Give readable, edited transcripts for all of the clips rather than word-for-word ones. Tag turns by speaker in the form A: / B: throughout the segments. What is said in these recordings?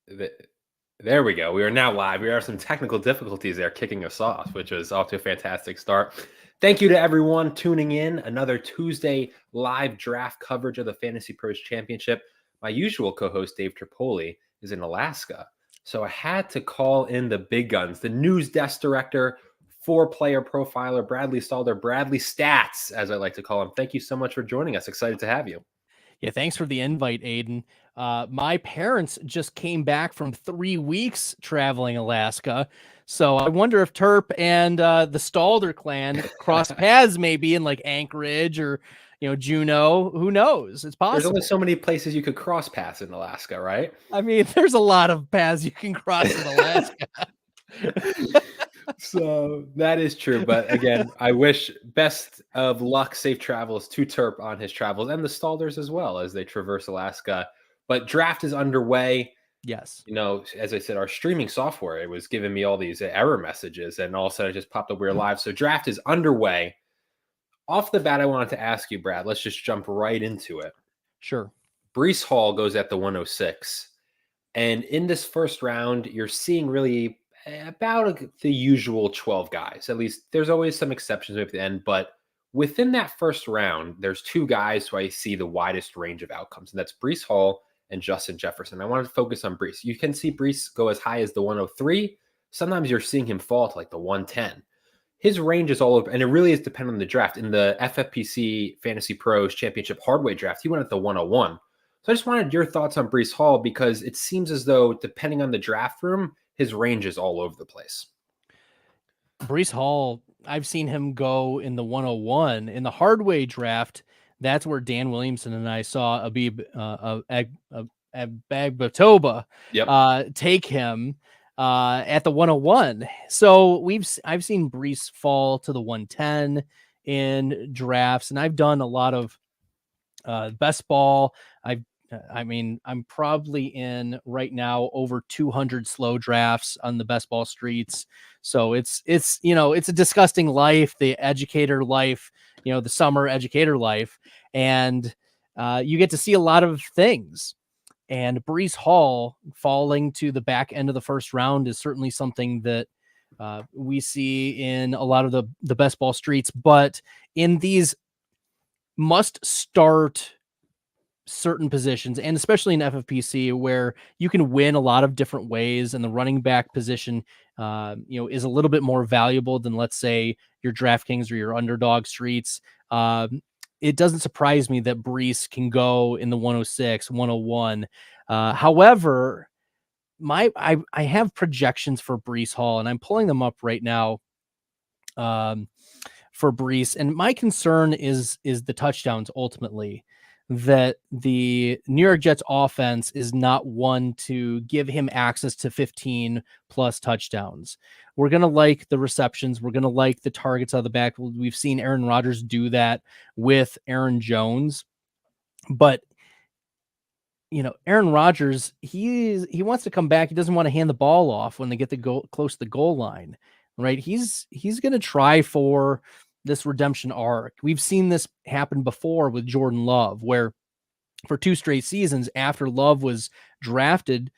A: th- there we go. We are now live. We have some technical difficulties there kicking us off, which was off to a fantastic start. Thank you to everyone tuning in. Another Tuesday live draft coverage of the Fantasy Pros Championship. My usual co-host, Dave Tripoli, is in Alaska. So I had to call in the big guns, the news desk director for Player Profiler, Bradley Stalder, Bradley Stats, as I like to call him. Thank you so much for joining us. Excited to have you.
B: Yeah, thanks for the invite, Aiden. My parents just came back from 3 weeks traveling Alaska. So I wonder if Terp and the Stalder clan cross paths maybe in like Anchorage or, Juneau. Who knows? It's possible.
A: There's only so many places you could cross paths in Alaska, right?
B: I mean, there's a lot of paths you can cross in Alaska.
A: So that is true. But again, I wish best of luck, safe travels to Terp on his travels and the Stalders as well as they traverse Alaska. But draft is underway.
B: Yes.
A: As I said, our streaming software, it was giving me all these error messages and all of a sudden it just popped up we're live. So draft is underway. Off the bat, I wanted to ask you, Brad, let's just jump right into it.
B: Sure.
A: Breece Hall goes at the 106. And in this first round, you're seeing really about the usual 12 guys. At least there's always some exceptions at the end. But within that first round, there's two guys who I see the widest range of outcomes. And that's Breece Hall and Justin Jefferson. I wanted to focus on Breece. You can see Breece go as high as the 103. Sometimes you're seeing him fall to like the 110. His range is all over, and it really is dependent on the draft. In the FFPC Fantasy Pros Championship hardware draft, he went at the 101. So I just wanted your thoughts on Breece Hall because it seems as though, depending on the draft room, his range is all over the place.
B: Breece Hall, I've seen him go in the 101. In the hardware draft, that's where Dan Williamson and I saw Agbatoba take him at the 101. So I've seen Breece fall to the 110 in drafts, and I've done a lot of best ball. I'm probably in right now over 200 slow drafts on the best ball streets. So it's a disgusting life, the educator life, the summer educator life. And you get to see a lot of things. And Breece Hall falling to the back end of the first round is certainly something that we see in a lot of the best ball streets. But in these must start certain positions, and especially in FFPC where you can win a lot of different ways, and the running back position is a little bit more valuable than, let's say, your DraftKings or your underdog streets. It doesn't surprise me that Breece can go in the 106, 101. However, I have projections for Breece Hall, and I'm pulling them up right now for Breece. And my concern is the touchdowns ultimately, that the New York Jets offense is not one to give him access to 15 plus touchdowns. We're going to like the receptions. We're going to like the targets out of the backfield. We've seen Aaron Rodgers do that with Aaron Jones, but Aaron Rodgers, he wants to come back. He doesn't want to hand the ball off when they get close to the goal line, right? He's going to try for this redemption arc. We've seen this happen before with Jordan Love, where for 2 straight seasons after Love was drafted,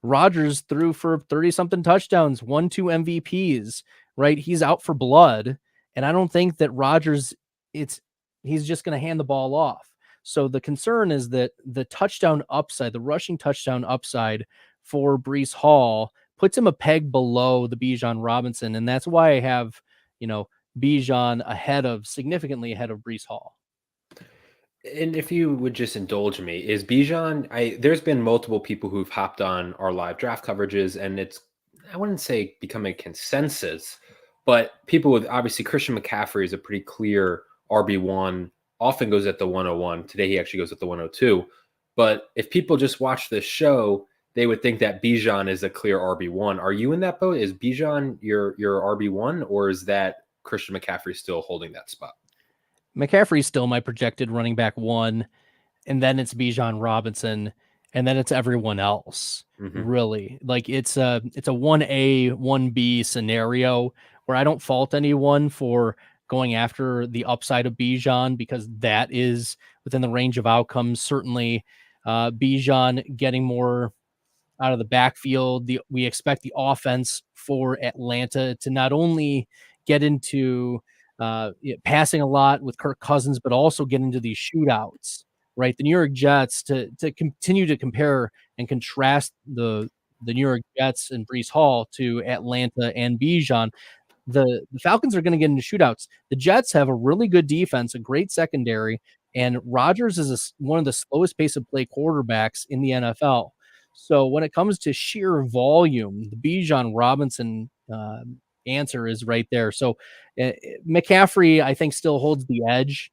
B: Rodgers threw for 30-something touchdowns, 1-2 MVPs, right? He's out for blood. And I don't think that Rodgers, he's just going to hand the ball off. So the concern is that the touchdown upside, the rushing touchdown upside for Breece Hall puts him a peg below the Bijan Robinson. And that's why I have, Bijan significantly ahead of Breece Hall.
A: And if you would just indulge me, is Bijan, there's been multiple people who've hopped on our live draft coverages, and I wouldn't say becoming a consensus, but people with, obviously Christian McCaffrey is a pretty clear RB1, often goes at the 101. Today he actually goes at the 102. But if people just watch this show, they would think that Bijan is a clear RB1. Are you in that boat? Is Bijan your RB1, or is that Christian McCaffrey still holding that spot?
B: McCaffrey's still my projected running back 1, and then it's Bijan Robinson, and then it's everyone else. Really. Like it's a 1A, 1B scenario where I don't fault anyone for going after the upside of Bijan, because that is within the range of outcomes. Certainly Bijan getting more out of the backfield. We expect the offense for Atlanta to not only get into passing a lot with Kirk Cousins, but also get into these shootouts, right? The New York Jets, to continue to compare and contrast the New York Jets and Breece Hall to Atlanta and Bijan, the Falcons are going to get into shootouts. The Jets have a really good defense, a great secondary, and Rodgers is one of the slowest pace of play quarterbacks in the NFL. So when it comes to sheer volume, the Bijan Robinson answer is right there. So McCaffrey, I think, still holds the edge,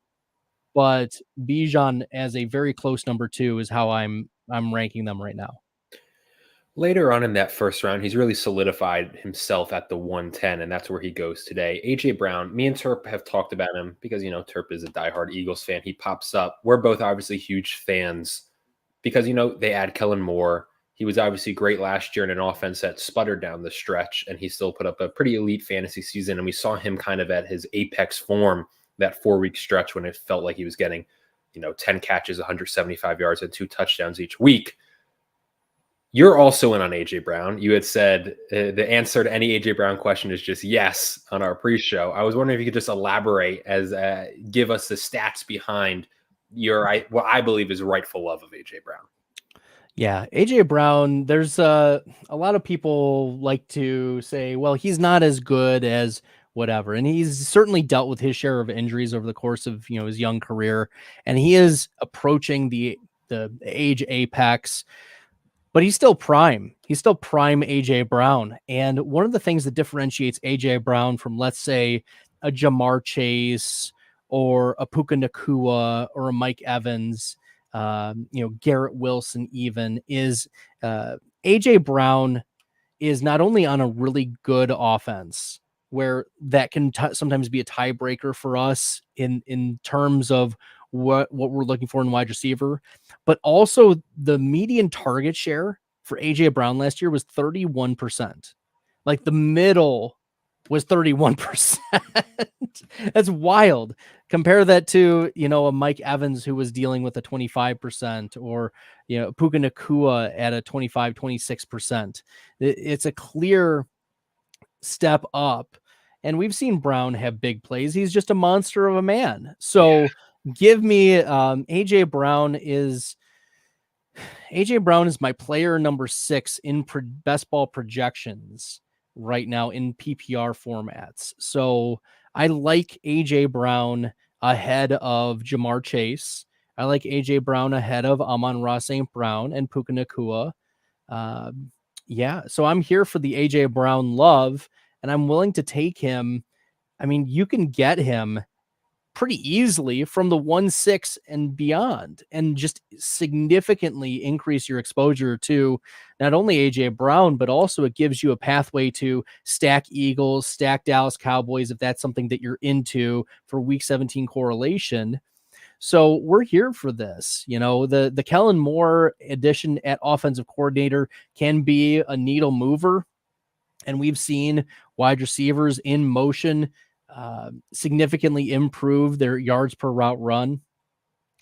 B: but Bijan as a very close number 2 is how I'm ranking them right now.
A: Later on in that first round, he's really solidified himself at the 110, and that's where he goes today. A.J. Brown, me and Terp have talked about him because, Terp is a diehard Eagles fan. He pops up. We're both obviously huge fans because, they add Kellen Moore. He was obviously great last year in an offense that sputtered down the stretch, and he still put up a pretty elite fantasy season. And we saw him kind of at his apex form that 4-week stretch when it felt like he was getting, 10 catches, 175 yards, and 2 touchdowns each week. You're also in on A.J. Brown. You had said the answer to any A.J. Brown question is just yes on our pre-show. I was wondering if you could just elaborate give us the stats behind what I believe is rightful love of A.J. Brown.
B: Yeah, A.J. Brown, there's a lot of people like to say, well, he's not as good as whatever. And he's certainly dealt with his share of injuries over the course of, his young career. And he is approaching the age apex. But he's still prime. He's still prime A.J. Brown. And one of the things that differentiates A.J. Brown from, let's say, a Jamar Chase or a Puka Nacua or a Mike Evans, Garrett Wilson even, is A.J. Brown is not only on a really good offense where that can sometimes be a tiebreaker for us in terms of what we're looking for in wide receiver, but also the median target share for A.J. Brown last year was 31%. Like the middle was 31%. That's wild. Compare that to, a Mike Evans who was dealing with a 25% or, Puka Nacua at a 25, 26%. It's a clear step up. And we've seen Brown have big plays. He's just a monster of a man. So give me A.J. Brown is my player number 6 in best ball projections right now in PPR formats. So I like A.J. Brown ahead of Jamar Chase. I like A.J. Brown ahead of Amon-Ra St. Brown and Puka Nacua. So I'm here for the A.J. Brown love, and I'm willing to take him. I mean, you can get him pretty easily from the 1-6 and beyond, and just significantly increase your exposure to not only A.J. Brown, but also it gives you a pathway to stack Eagles, stack Dallas Cowboys, if that's something that you're into for week 17 correlation. So we're here for this. The Kellen Moore addition at offensive coordinator can be a needle mover. And we've seen wide receivers in motion significantly improve their yards per route run.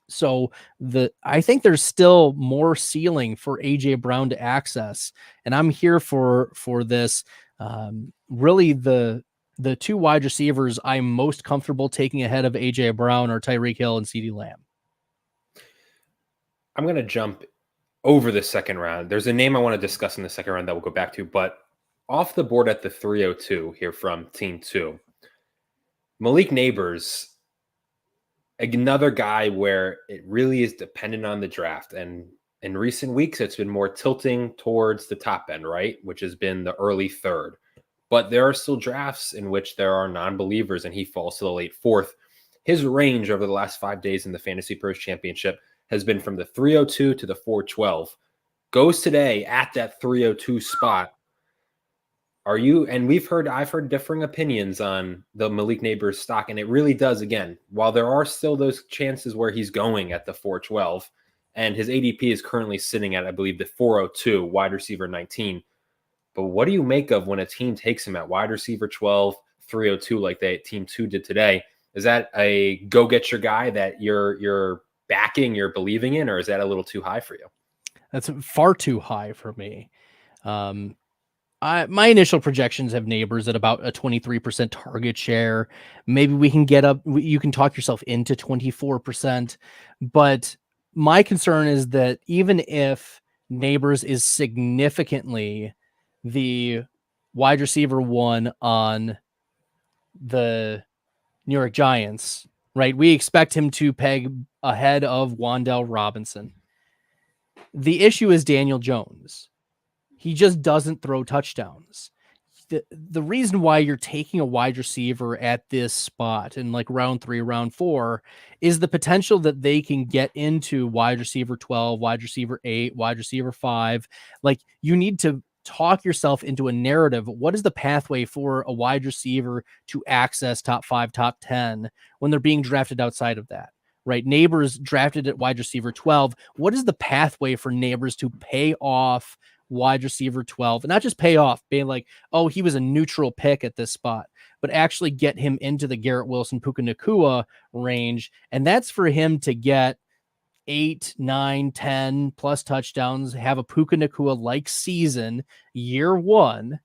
B: So I think there's still more ceiling for A.J. Brown to access. And I'm here for this. Really the 2 wide receivers I'm most comfortable taking ahead of A.J. Brown are Tyreek Hill and CeeDee Lamb.
A: I'm going to jump over the second round. There's a name I want to discuss in the second round that we'll go back to, but off the board at the 302 here from Team 2, Malik Nabers, another guy where it really is dependent on the draft. And in recent weeks, it's been more tilting towards the top end, right? Which has been the early 3rd. But there are still drafts in which there are non-believers, and he falls to the late 4th. His range over the last 5 days in the FantasyPros Championship has been from the 302 to the 412. Goes today at that 302 spot. I've heard differing opinions on the Malik Nabers stock, and it really does, again, while there are still those chances where he's going at the 412, and his ADP is currently sitting at, I believe, the 402, wide receiver 19. But what do you make of when a team takes him at wide receiver 12, 302, like Team 2 did today? Is that a go get your guy that you're backing, you're believing in, or is that a little too high for you?
B: That's far too high for me. My initial projections have Nabers at about a 23% target share. Maybe we can get up. You can talk yourself into 24%. But my concern is that even if Nabers is significantly the wide receiver 1 on the New York Giants, right? We expect him to peg ahead of Wandale Robinson. The issue is Daniel Jones. He just doesn't throw touchdowns. The reason why you're taking a wide receiver at this spot in like round 3, round 4 is the potential that they can get into wide receiver 12, wide receiver 8, wide receiver 5. Like, you need to talk yourself into a narrative. What is the pathway for a wide receiver to access top 5, top 10 when they're being drafted outside of that? Right? Nabers drafted at wide receiver 12. What is the pathway for Nabers to pay off wide receiver 12, and not just pay off being like, oh, he was a neutral pick at this spot, but actually get him into the Garrett Wilson, Puka Nacua range. And that's for him to get 8, 9, 10 plus touchdowns, have a Puka Nacua like season year 1.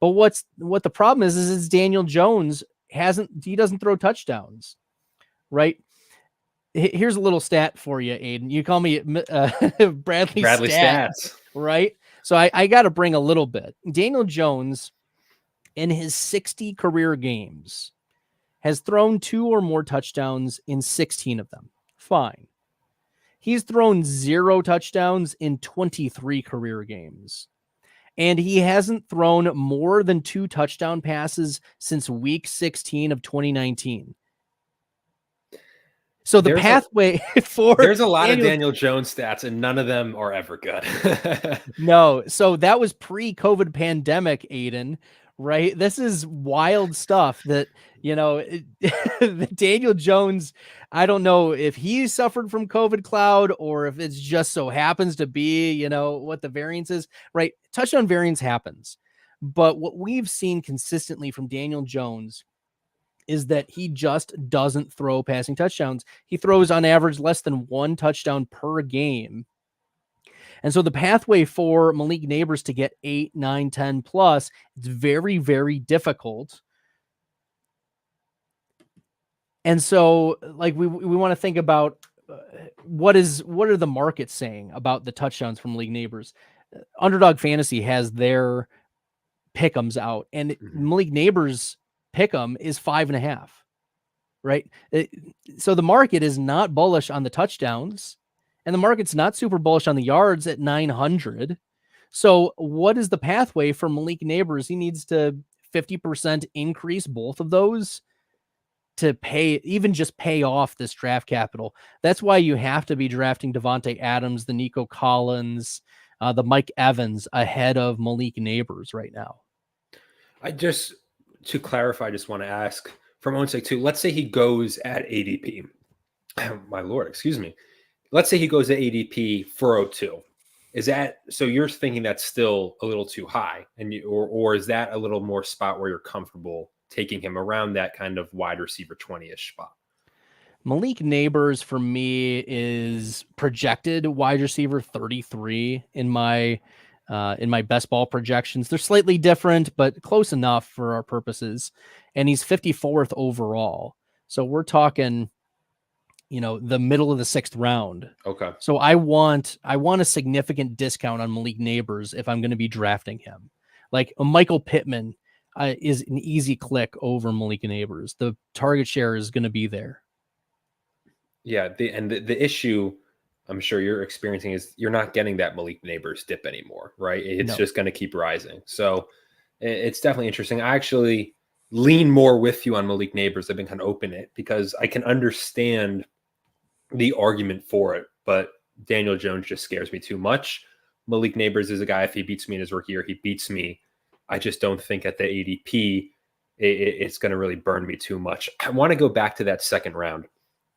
B: But what the problem is Daniel Jones he doesn't throw touchdowns, right? Here's a little stat for you, Aiden. You call me Bradley Stats. Right? So I got to bring a little bit. Daniel Jones, in his 60 career games, has thrown 2 or more touchdowns in 16 of them. Fine. He's thrown 0 touchdowns in 23 career games. And he hasn't thrown more than 2 touchdown passes since week 16 of 2019. So the pathway for
A: there's a lot of Daniel Jones stats, and none of them are ever good.
B: No. So that was pre-COVID pandemic, Aiden, right? This is wild stuff that, Daniel Jones, I don't know if he suffered from COVID cloud or if it's just so happens to be, what the variance is, right? Touchdown variance happens. But what we've seen consistently from Daniel Jones is that he just doesn't throw passing touchdowns. He throws on average less than 1 touchdown per game. And so the pathway for Malik Nabers to get 8, 9, 10 plus, it's very, very difficult. And so like we want to think about what are the markets saying about the touchdowns from Malik Nabers. Underdog Fantasy has their pick'ems out, and Malik Nabers pick'em is 5.5, right? So the market is not bullish on the touchdowns, and the market's not super bullish on the yards at 900. So what is the pathway for Malik Nabers? He needs to 50% increase both of those to just pay off this draft capital. That's why you have to be drafting Devontae Adams, the Nico Collins, the Mike Evans ahead of Malik Nabers right now.
A: To clarify, I just want to ask from own sake too. Let's say he goes at ADP. My Lord, excuse me. Let's say he goes at ADP 402. Is that so? You're thinking that's still a little too high, or is that a little more spot where you're comfortable taking him around that kind of wide receiver 20-ish spot?
B: Malik Nabers for me is projected wide receiver 33 in my best ball projections. They're slightly different, but close enough for our purposes. And he's 54th overall. So we're talking, the middle of the 6th round.
A: Okay.
B: So I want a significant discount on Malik Nabers if I'm going to be drafting him. Like a Michael Pittman is an easy click over Malik Nabers. The target share is going to be there.
A: Yeah. The issue I'm sure you're experiencing is you're not getting that Malik Nabers dip anymore, right? It's just going to keep rising. So it's definitely interesting. I actually lean more with you on Malik Nabers. I've been kind of open it because I can understand the argument for it, but Daniel Jones just scares me too much. Malik Nabers is a guy, if he beats me in his rookie year, he beats me. I just don't think at the ADP, it's going to really burn me too much. I want to go back to that 2nd round.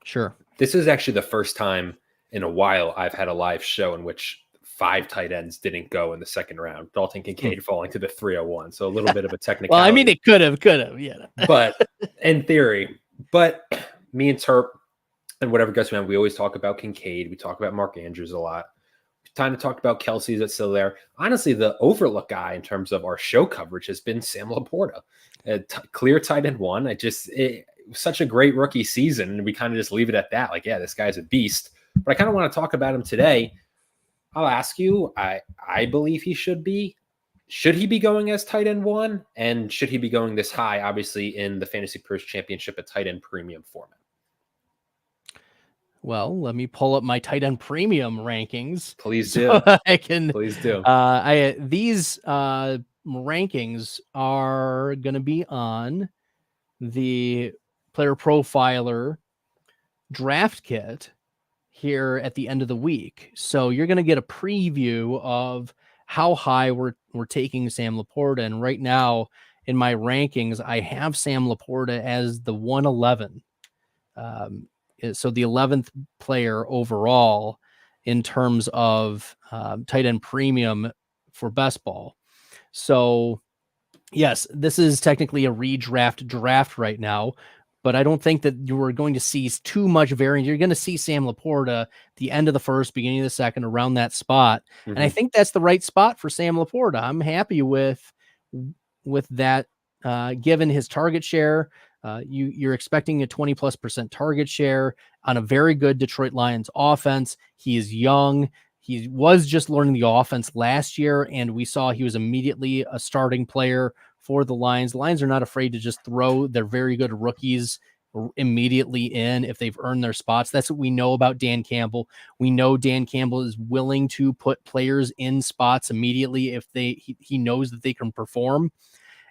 B: Sure.
A: This is actually the first time in a while I've had a live show in which 5 tight ends didn't go in the 2nd round. Dalton Kincaid falling to the 301. So a little bit of a technicality.
B: Well, I mean, it could have, yeah.
A: But in theory, me and Terp and whatever guys we have, we always talk about Kincaid. We talk about Mark Andrews a lot. We Time to talk about Kelsey that's still there. Honestly, the overlook guy in terms of our show coverage has been Sam LaPorta. Clear tight end one. It was such a great rookie season, and we kind of just leave it at that. Like, yeah, this guy's a beast. But I kind of want to talk about him today. I'll ask you, I believe he should be. Should he be going as tight end one? And should he be going this high, obviously, in the FantasyPros Championship at tight end premium format?
B: Well, let me pull up my tight end premium rankings.
A: Please do.
B: So I can.
A: Please do.
B: These rankings are going to be on the Player Profiler draft kit here at the end of the week. So you're going to get a preview of how high we're taking Sam LaPorta. And right now in my rankings, I have Sam LaPorta as the 111. So the 11th player overall in terms of tight end premium for best ball. So yes, this is technically a redraft draft right now, but I don't think that you are going to see too much variance. You're going to see Sam LaPorta the end of the first, beginning of the second, around that spot. Mm-hmm. And I think that's the right spot for Sam LaPorta. I'm happy with that, given his target share. You're expecting a 20+% target share on a very good Detroit Lions offense. He is young. He was just learning the offense last year, and we saw he was immediately a starting player for the Lions. The Lions are not afraid to just throw their very good rookies immediately in if they've earned their spots. That's what we know about Dan Campbell. We know Dan Campbell is willing to put players in spots immediately if he knows that they can perform.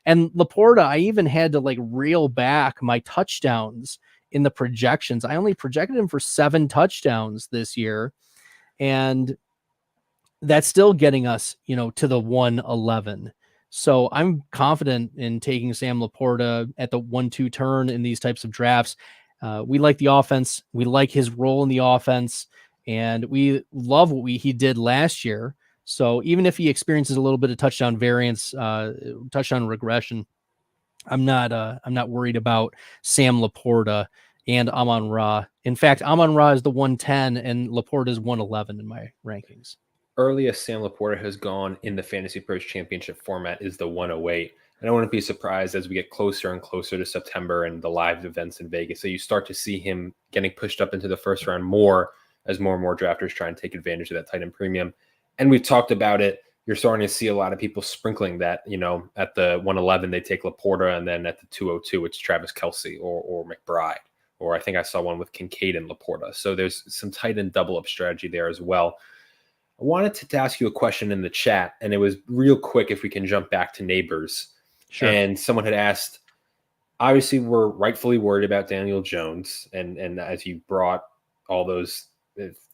B: And LaPorta, I even had to reel back my touchdowns in the projections. I only projected him for 7 touchdowns this year, and that's still getting us, to the 111. So I'm confident in taking Sam LaPorta at the 1-2 turn in these types of drafts. We like the offense. We like his role in the offense, and we love what he did last year. So even if he experiences a little bit of touchdown variance, touchdown regression, I'm not worried about Sam LaPorta and Amon-Ra. In fact, Amon-Ra is the 110 and LaPorta is 111 in my rankings.
A: Earliest Sam LaPorta has gone in the FantasyPros Championship format is the 108. And I wouldn't be surprised as we get closer and closer to September and the live events in Vegas. So you start to see him getting pushed up into the first round more as more and more drafters try and take advantage of that tight end premium. And we've talked about it. You're starting to see a lot of people sprinkling that, at the 111, they take LaPorta, and then at the 202, it's Travis Kelce or McBride. Or I think I saw one with Kincaid and LaPorta. So there's some tight end double up strategy there as well. I wanted to ask you a question in the chat, and it was real quick if we can jump back to Nabers.
B: Sure.
A: And someone had asked, obviously we're rightfully worried about Daniel Jones. And as you brought all those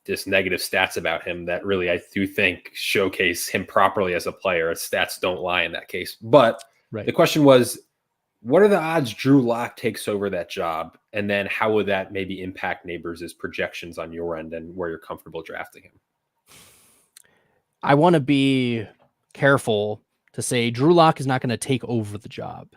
A: just negative stats about him that really, I do think, showcase him properly as a player. Stats don't lie in that case. But The question was, what are the odds Drew Lock takes over that job? And then how would that maybe impact Nabers' projections on your end and where you're comfortable drafting him?
B: I want to be careful to say Drew Lock is not going to take over the job.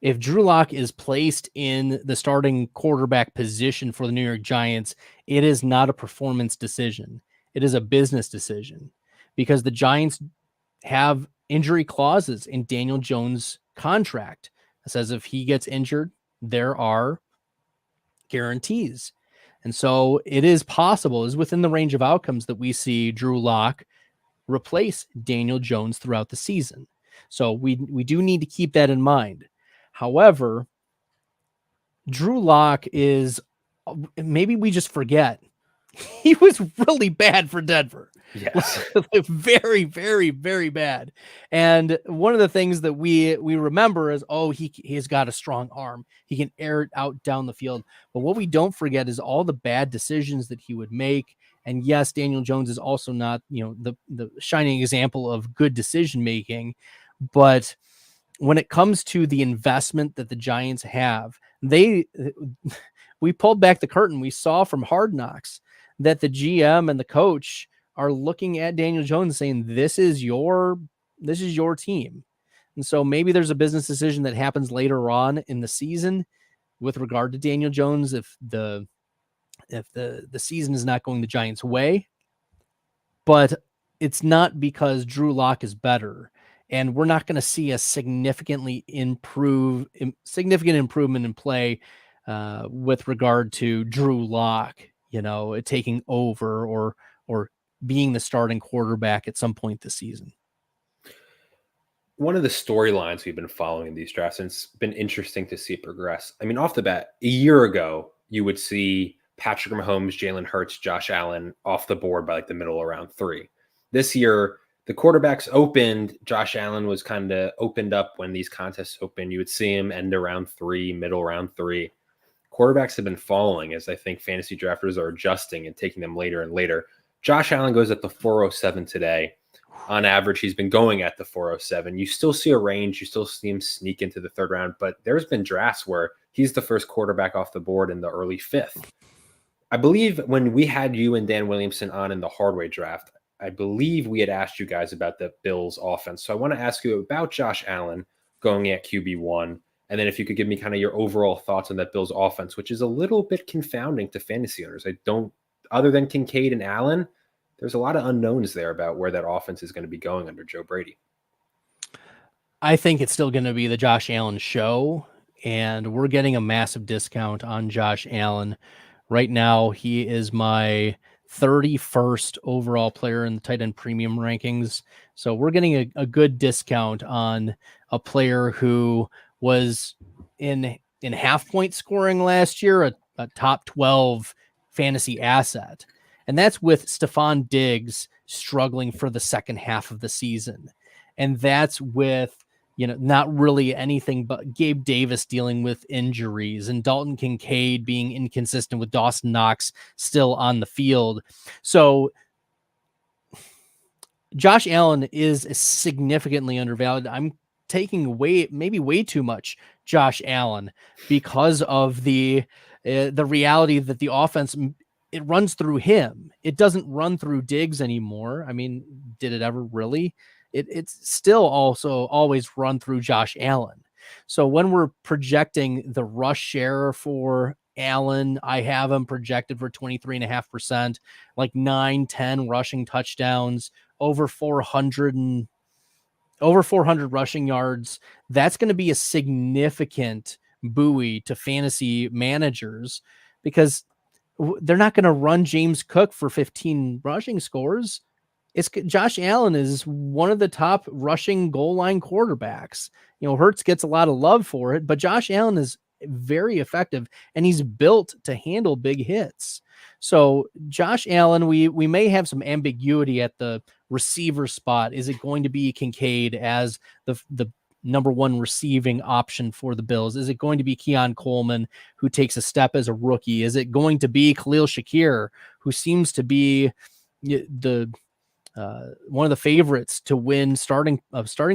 B: If Drew Lock is placed in the starting quarterback position for the New York Giants, it is not a performance decision. It is a business decision because the Giants have injury clauses in Daniel Jones' contract. It says if he gets injured, there are guarantees. And so it is possible, is within the range of outcomes that we see Drew Lock replace Daniel Jones throughout the season. So we do need to keep that in mind. However, Drew Lock is, maybe we just forget, he was really bad for Denver.
A: Yes.
B: Very, very, very bad. And one of the things that we remember is, he's got a strong arm. He can air it out down the field. But what we don't forget is all the bad decisions that he would make. And yes, Daniel Jones is also not, the shining example of good decision-making, but when it comes to the investment that the Giants have, we pulled back the curtain. We saw from Hard Knocks that the GM and the coach are looking at Daniel Jones saying, this is your team. And so maybe there's a business decision that happens later on in the season with regard to Daniel Jones. If the season is not going the Giants' way, but it's not because Drew Lock is better, and we're not going to see a significant improvement in play with regard to Drew Lock, taking over or being the starting quarterback at some point this season.
A: One of the storylines we've been following in these drafts, and it's been interesting to see it progress. I mean, off the bat, a year ago, you would see Patrick Mahomes, Jalen Hurts, Josh Allen off the board by like the middle of round 3. This year, the quarterbacks opened. Josh Allen was kind of opened up when these contests open. You would see him end around 3, middle round 3. Quarterbacks have been falling as I think fantasy drafters are adjusting and taking them later and later. Josh Allen goes at the 407 today. On average, he's been going at the 407. You still see a range. You still see him sneak into the 3rd round, but there's been drafts where he's the first quarterback off the board in the early 5th. I believe when we had you and Dan Williamson on in the Hardway draft, I believe we had asked you guys about the Bills offense. So I want to ask you about Josh Allen going at QB1. And then if you could give me kind of your overall thoughts on that Bills offense, which is a little bit confounding to fantasy owners. Other than Kincaid and Allen, there's a lot of unknowns there about where that offense is going to be going under Joe Brady.
B: I think it's still going to be the Josh Allen show, and we're getting a massive discount on Josh Allen. Right now, he is my 31st overall player in the tight end premium rankings. So we're getting a good discount on a player who was in half point scoring last year, a top 12 fantasy asset. And that's with Stephon Diggs struggling for the second half of the season. And that's with, not really anything but Gabe Davis dealing with injuries and Dalton Kincaid being inconsistent with Dawson Knox still on the field. So Josh Allen is significantly undervalued. I'm taking maybe way too much Josh Allen because of the reality that the offense, it runs through him. It doesn't run through Diggs anymore. I mean, did it ever really? It's still also always run through Josh Allen. So when we're projecting the rush share for Allen, I have him projected for 23.5%, like 9-10 rushing touchdowns, over 400 rushing yards. That's going to be a significant buoy to fantasy managers because they're not going to run James Cook for 15 rushing scores. Josh Allen is one of the top rushing goal line quarterbacks. Hurts gets a lot of love for it, but Josh Allen is very effective and he's built to handle big hits. So Josh Allen, we may have some ambiguity at the receiver spot. Is it going to be Kincaid as the number 1 receiving option for the Bills? Is it going to be Keon Coleman, who takes a step as a rookie? Is it going to be Khalil Shakir, who seems to be the one of the favorites to win starting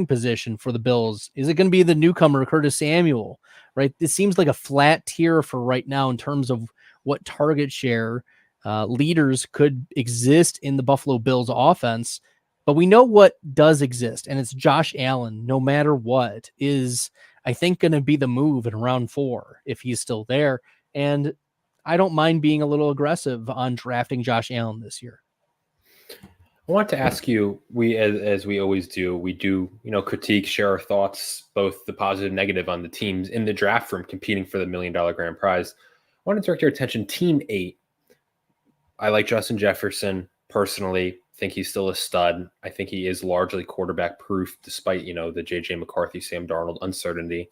B: position for the Bills? Is it going to be the newcomer Curtis Samuel? Right, this seems like a flat tier for right now in terms of what target share leaders could exist in the Buffalo Bills offense. But we know what does exist, and it's Josh Allen, no matter what, is, I think, going to be the move in round 4 if he's still there. And I don't mind being a little aggressive on drafting Josh Allen this year.
A: I want to ask you, as we always do, we do, critique, share our thoughts, both the positive and negative on the teams in the draft room competing for the $1 million grand prize. I want to direct your attention, Team 8. I like Justin Jefferson personally. Think he's still a stud. I think he is largely quarterback proof despite, the JJ McCarthy, Sam Darnold uncertainty.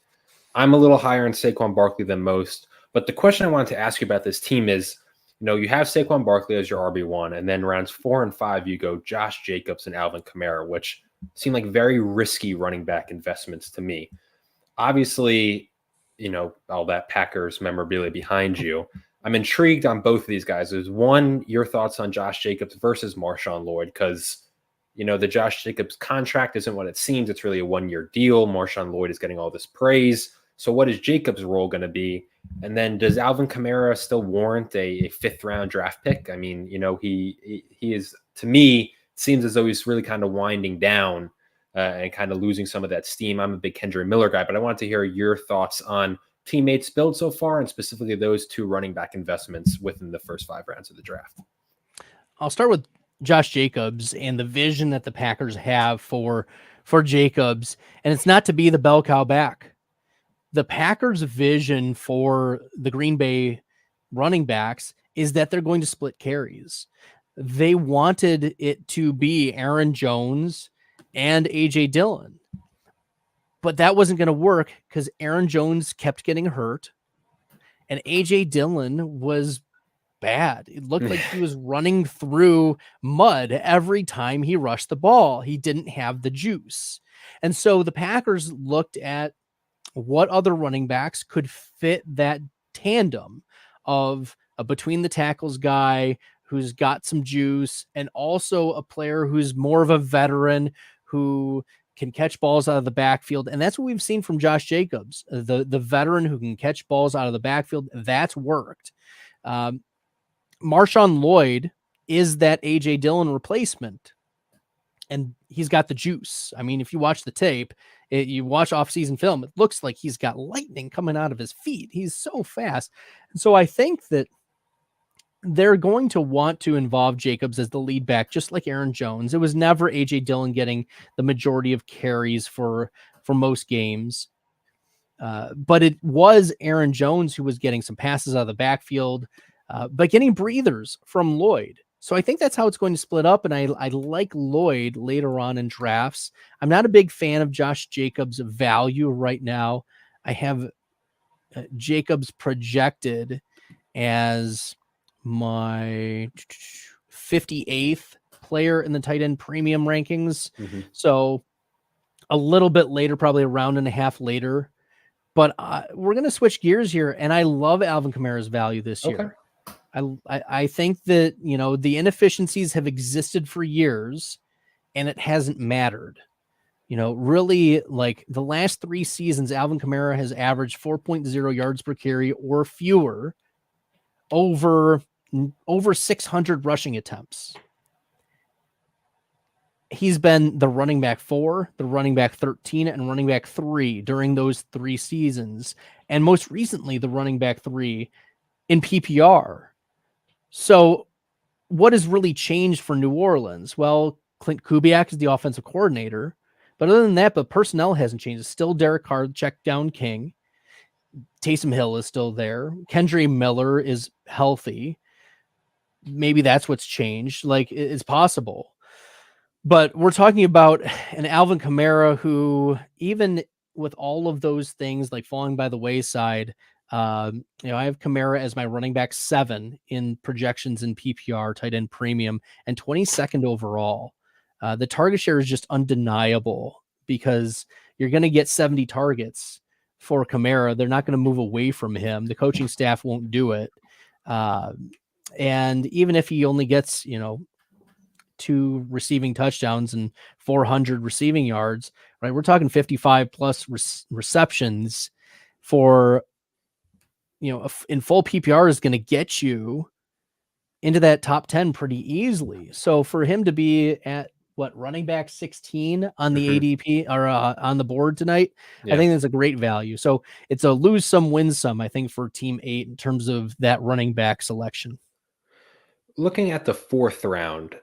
A: I'm a little higher in Saquon Barkley than most, but the question I wanted to ask you about this team is, you have Saquon Barkley as your RB1, and then rounds 4 and 5, you go Josh Jacobs and Alvin Kamara, which seem like very risky running back investments to me. Obviously, all that Packers memorabilia behind you. I'm intrigued on both of these guys. There's one, your thoughts on Josh Jacobs versus Marshawn Lloyd, because, the Josh Jacobs contract isn't what it seems. It's really a 1-year deal. Marshawn Lloyd is getting all this praise. So what is Jacobs' role going to be? And then does Alvin Kamara still warrant a 5th-round draft pick? I mean, he is, to me, it seems as though he's really kind of winding down and kind of losing some of that steam. I'm a big Kendra Miller guy, but I wanted to hear your thoughts on teammates build so far, and specifically those 2 running back investments within the first 5 rounds of the draft.
B: I'll start with Josh Jacobs and the vision that the Packers have for Jacobs, and it's not to be the bell cow back. The Packers' vision for the Green Bay running backs is that they're going to split carries. They wanted it to be Aaron Jones and AJ Dillon, but that wasn't going to work because Aaron Jones kept getting hurt and AJ Dillon was bad. It looked like he was running through mud every time he rushed the ball. He didn't have the juice. And so the Packers looked at what other running backs could fit that tandem of a between the tackles guy who's got some juice and also a player who's more of a veteran who can catch balls out of the backfield. And that's what we've seen from Josh Jacobs, the veteran who can catch balls out of the backfield. That's worked. Marshawn Lloyd is that AJ Dillon replacement, and he's got the juice. I mean, if you watch the tape, you watch off-season film, it looks like he's got lightning coming out of his feet. He's so fast. And so I think that they're going to want to involve Jacobs as the lead back, just like Aaron Jones. It was never AJ Dillon getting the majority of carries for most games. But it was Aaron Jones who was getting some passes out of the backfield, but getting breathers from Lloyd. So I think that's how it's going to split up. And I like Lloyd later on in drafts. I'm not a big fan of Josh Jacobs' value right now. I have Jacobs projected as my 58th player in the tight end premium rankings. Mm-hmm. So a little bit later, probably a round and a half later, but we're going to switch gears here. And I love Alvin Kamara's value this year. I think that, you know, the inefficiencies have existed for years and it hasn't mattered. You know, really, like the last 3 seasons, Alvin Kamara has averaged 4.0 yards per carry or fewer over 600 rushing attempts. He's been the running back 4, the running back 13, and running back 3 during those 3 seasons. And most recently, the running back 3 in PPR. So what has really changed for New Orleans? Well, Clint Kubiak is the offensive coordinator, but other than that, the personnel hasn't changed. It's still Derek Carr, check down king. Taysom Hill is still there. Kendre Miller is healthy. Maybe that's what's changed. Like, it's possible. But we're talking about an Alvin Kamara who, even with all of those things like falling by the wayside, you know, I have Kamara as my running back 7 in projections in PPR, tight end premium, and 22nd overall. The target share is just undeniable because you're going to get 70 targets for Kamara. They're not going to move away from him. The coaching staff won't do it. And even if he only gets, you know, 2 receiving touchdowns and 400 receiving yards, right? We're talking 55 plus receptions for, you know, in full PPR is going to get you into that top 10 pretty easily. So for him to be at running back 16 on the ADP or on the board tonight, I think that's a great value. So it's a lose some, win some, I think, for team 8 in terms of that running back selection.
A: Looking at the 4th round,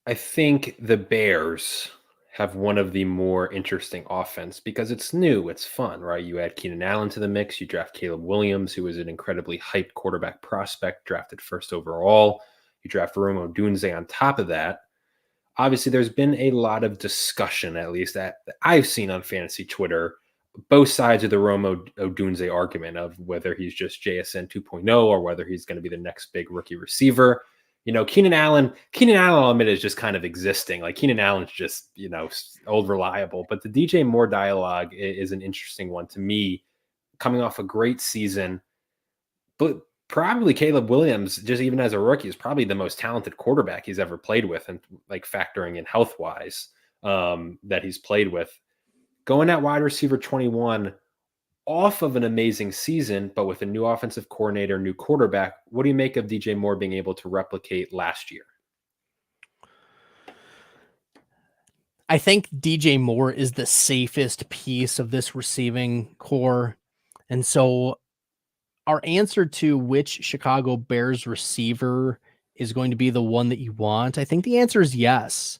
A: I think the Bears have one of the more interesting offense because it's new, it's fun, right? You add Keenan Allen to the mix, you draft Caleb Williams, who is an incredibly hyped quarterback prospect, drafted 1st overall. You draft Rome Odunze on top of that. Obviously, there's been a lot of discussion, at least that I've seen on fantasy Twitter, both sides of the Rome Odunze argument of whether he's just JSN 2.0 or whether he's going to be the next big rookie receiver. You know, Keenan Allen, I'll admit, is just kind of existing. Like, Keenan Allen's just, you know, old reliable. But the DJ Moore dialogue is an interesting one to me, coming off a great season. But probably Caleb Williams, just even as a rookie, is probably the most talented quarterback he's ever played with, and like factoring in health-wise that he's played with. Going at wide receiver 21, off of an amazing season, but with a new offensive coordinator, new quarterback, what do you make of DJ Moore being able to replicate last year?
B: I think DJ Moore is the safest piece of this receiving core. And so our answer to which Chicago Bears receiver is going to be the one that you want? I think the answer is yes.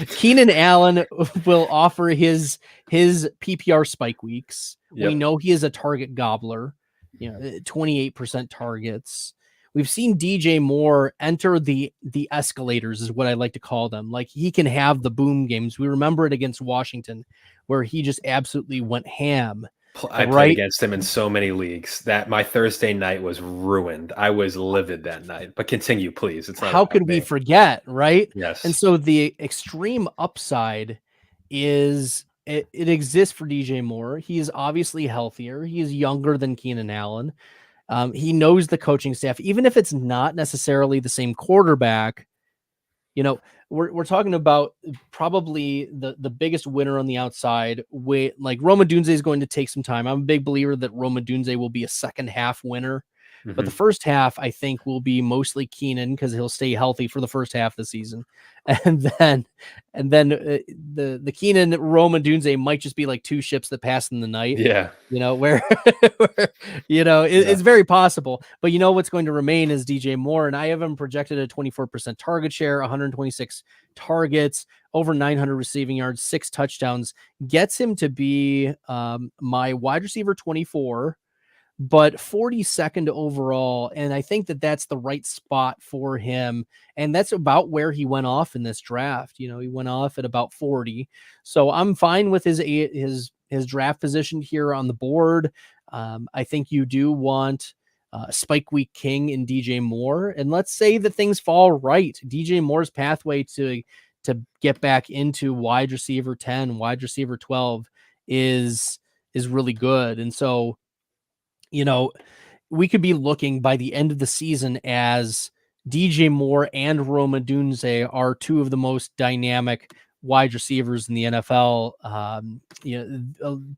B: Keenan Allen will offer his PPR spike weeks. Yep. We know he is a target gobbler, 28% targets. We've seen DJ Moore enter the escalators, is what I like to call them. Like, he can have the boom games. We remember it against Washington where he just absolutely went ham.
A: I played against him in so many leagues that my Thursday night was ruined. I was livid that night. But continue, please. It's not
B: how could we forget, right?
A: Yes.
B: And so the extreme upside is it exists for DJ Moore. He is obviously healthier. He is younger than Keenan Allen. He knows the coaching staff, even if it's not necessarily the same quarterback. We're talking about probably the biggest winner on the outside. Like, Rome Odunze is going to take some time. I'm a big believer that Rome Odunze will be a second half winner. But the first half, I think, will be mostly Keenan because he'll stay healthy for the first half of the season. And then the Keenan Rome Odunze might just be like two ships that pass in the night.
A: Yeah.
B: Where it's very possible. But what's going to remain is DJ Moore. And I have him projected a 24% target share, 126 targets, over 900 receiving yards, 6 touchdowns, gets him to be my wide receiver 24. But 42nd overall. And I think that that's the right spot for him. And that's about where he went off in this draft. He went off at about 40. So I'm fine with his draft position here on the board. I think you do want Spike Week King in DJ Moore. And let's say that things fall right. DJ Moore's pathway to get back into wide receiver 10, wide receiver 12 is really good. And so, we could be looking by the end of the season as DJ Moore and Rome Odunze are two of the most dynamic wide receivers in the NFL.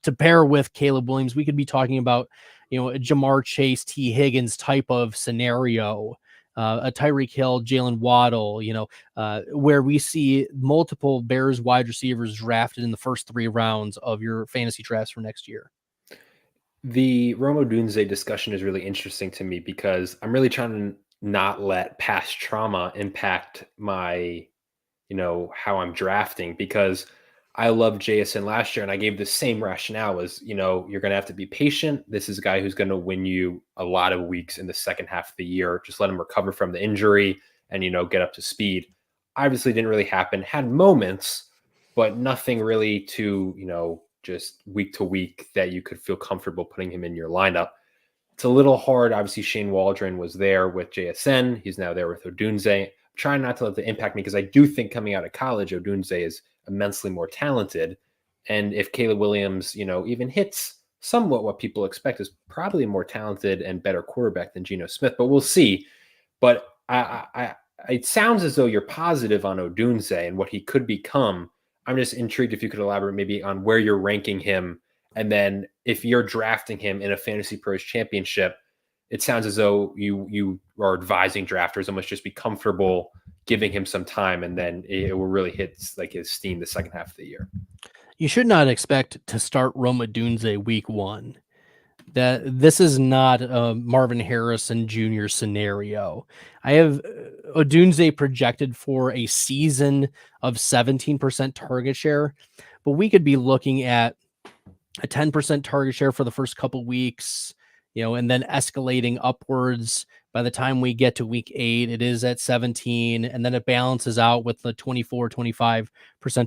B: To pair with Caleb Williams, we could be talking about, a Jamar Chase, T. Higgins type of scenario, a Tyreek Hill, Jalen Waddle, where we see multiple Bears wide receivers drafted in the first 3 rounds of your fantasy drafts for next year.
A: The Rome Odunze discussion is really interesting to me because I'm really trying to not let past trauma impact my, how I'm drafting, because I loved JSN last year and I gave the same rationale as, you're going to have to be patient. This is a guy who's going to win you a lot of weeks in the second half of the year. Just let him recover from the injury and, get up to speed. Obviously didn't really happen, had moments, but nothing really to, just week to week that you could feel comfortable putting him in your lineup. It's a little hard. Obviously, Shane Waldron was there with JSN. He's now there with Odunze. I'm trying not to let that impact me because I do think coming out of college, Odunze is immensely more talented. And if Caleb Williams, even hits somewhat what people expect, is probably a more talented and better quarterback than Geno Smith. But we'll see. But it sounds as though you're positive on Odunze and what he could become. I'm just intrigued if you could elaborate maybe on where you're ranking him. And then if you're drafting him in a FantasyPros Championship, it sounds as though you are advising drafters almost just be comfortable giving him some time, and then it will really hit like his steam the second half of the year.
B: You should not expect to start Rome Odunze week 1. That this is not a Marvin Harrison Jr. scenario. I have Odunze projected for a season of 17% target share, but we could be looking at a 10% target share for the first couple weeks, and then escalating upwards. By the time we get to week 8, it is at 17, and then it balances out with the 24-25%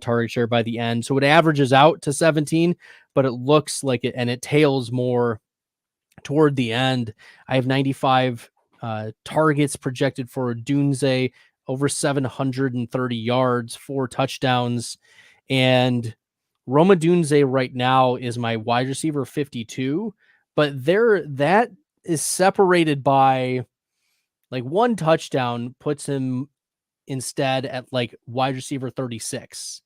B: target share by the end. So it averages out to 17, but it looks like it, and it tails more toward the end. I have 95 targets projected for Odunze, over 730 yards, 4 touchdowns. And Rome Odunze right now is my wide receiver 52, but that is separated by like 1 touchdown, puts him instead at like wide receiver 36.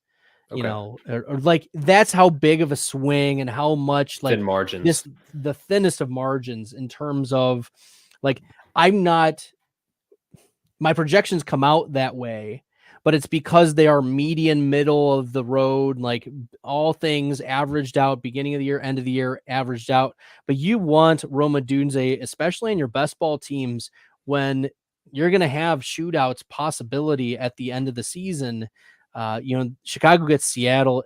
B: Okay. Or like that's how big of a swing and how much like
A: thin margins,
B: the thinnest of margins in terms of like, my projections come out that way, but it's because they are median, middle of the road, like all things averaged out, beginning of the year, end of the year, averaged out. But you want Rome Odunze, especially in your best ball teams when you're going to have shootouts possibility at the end of the season. Chicago gets Seattle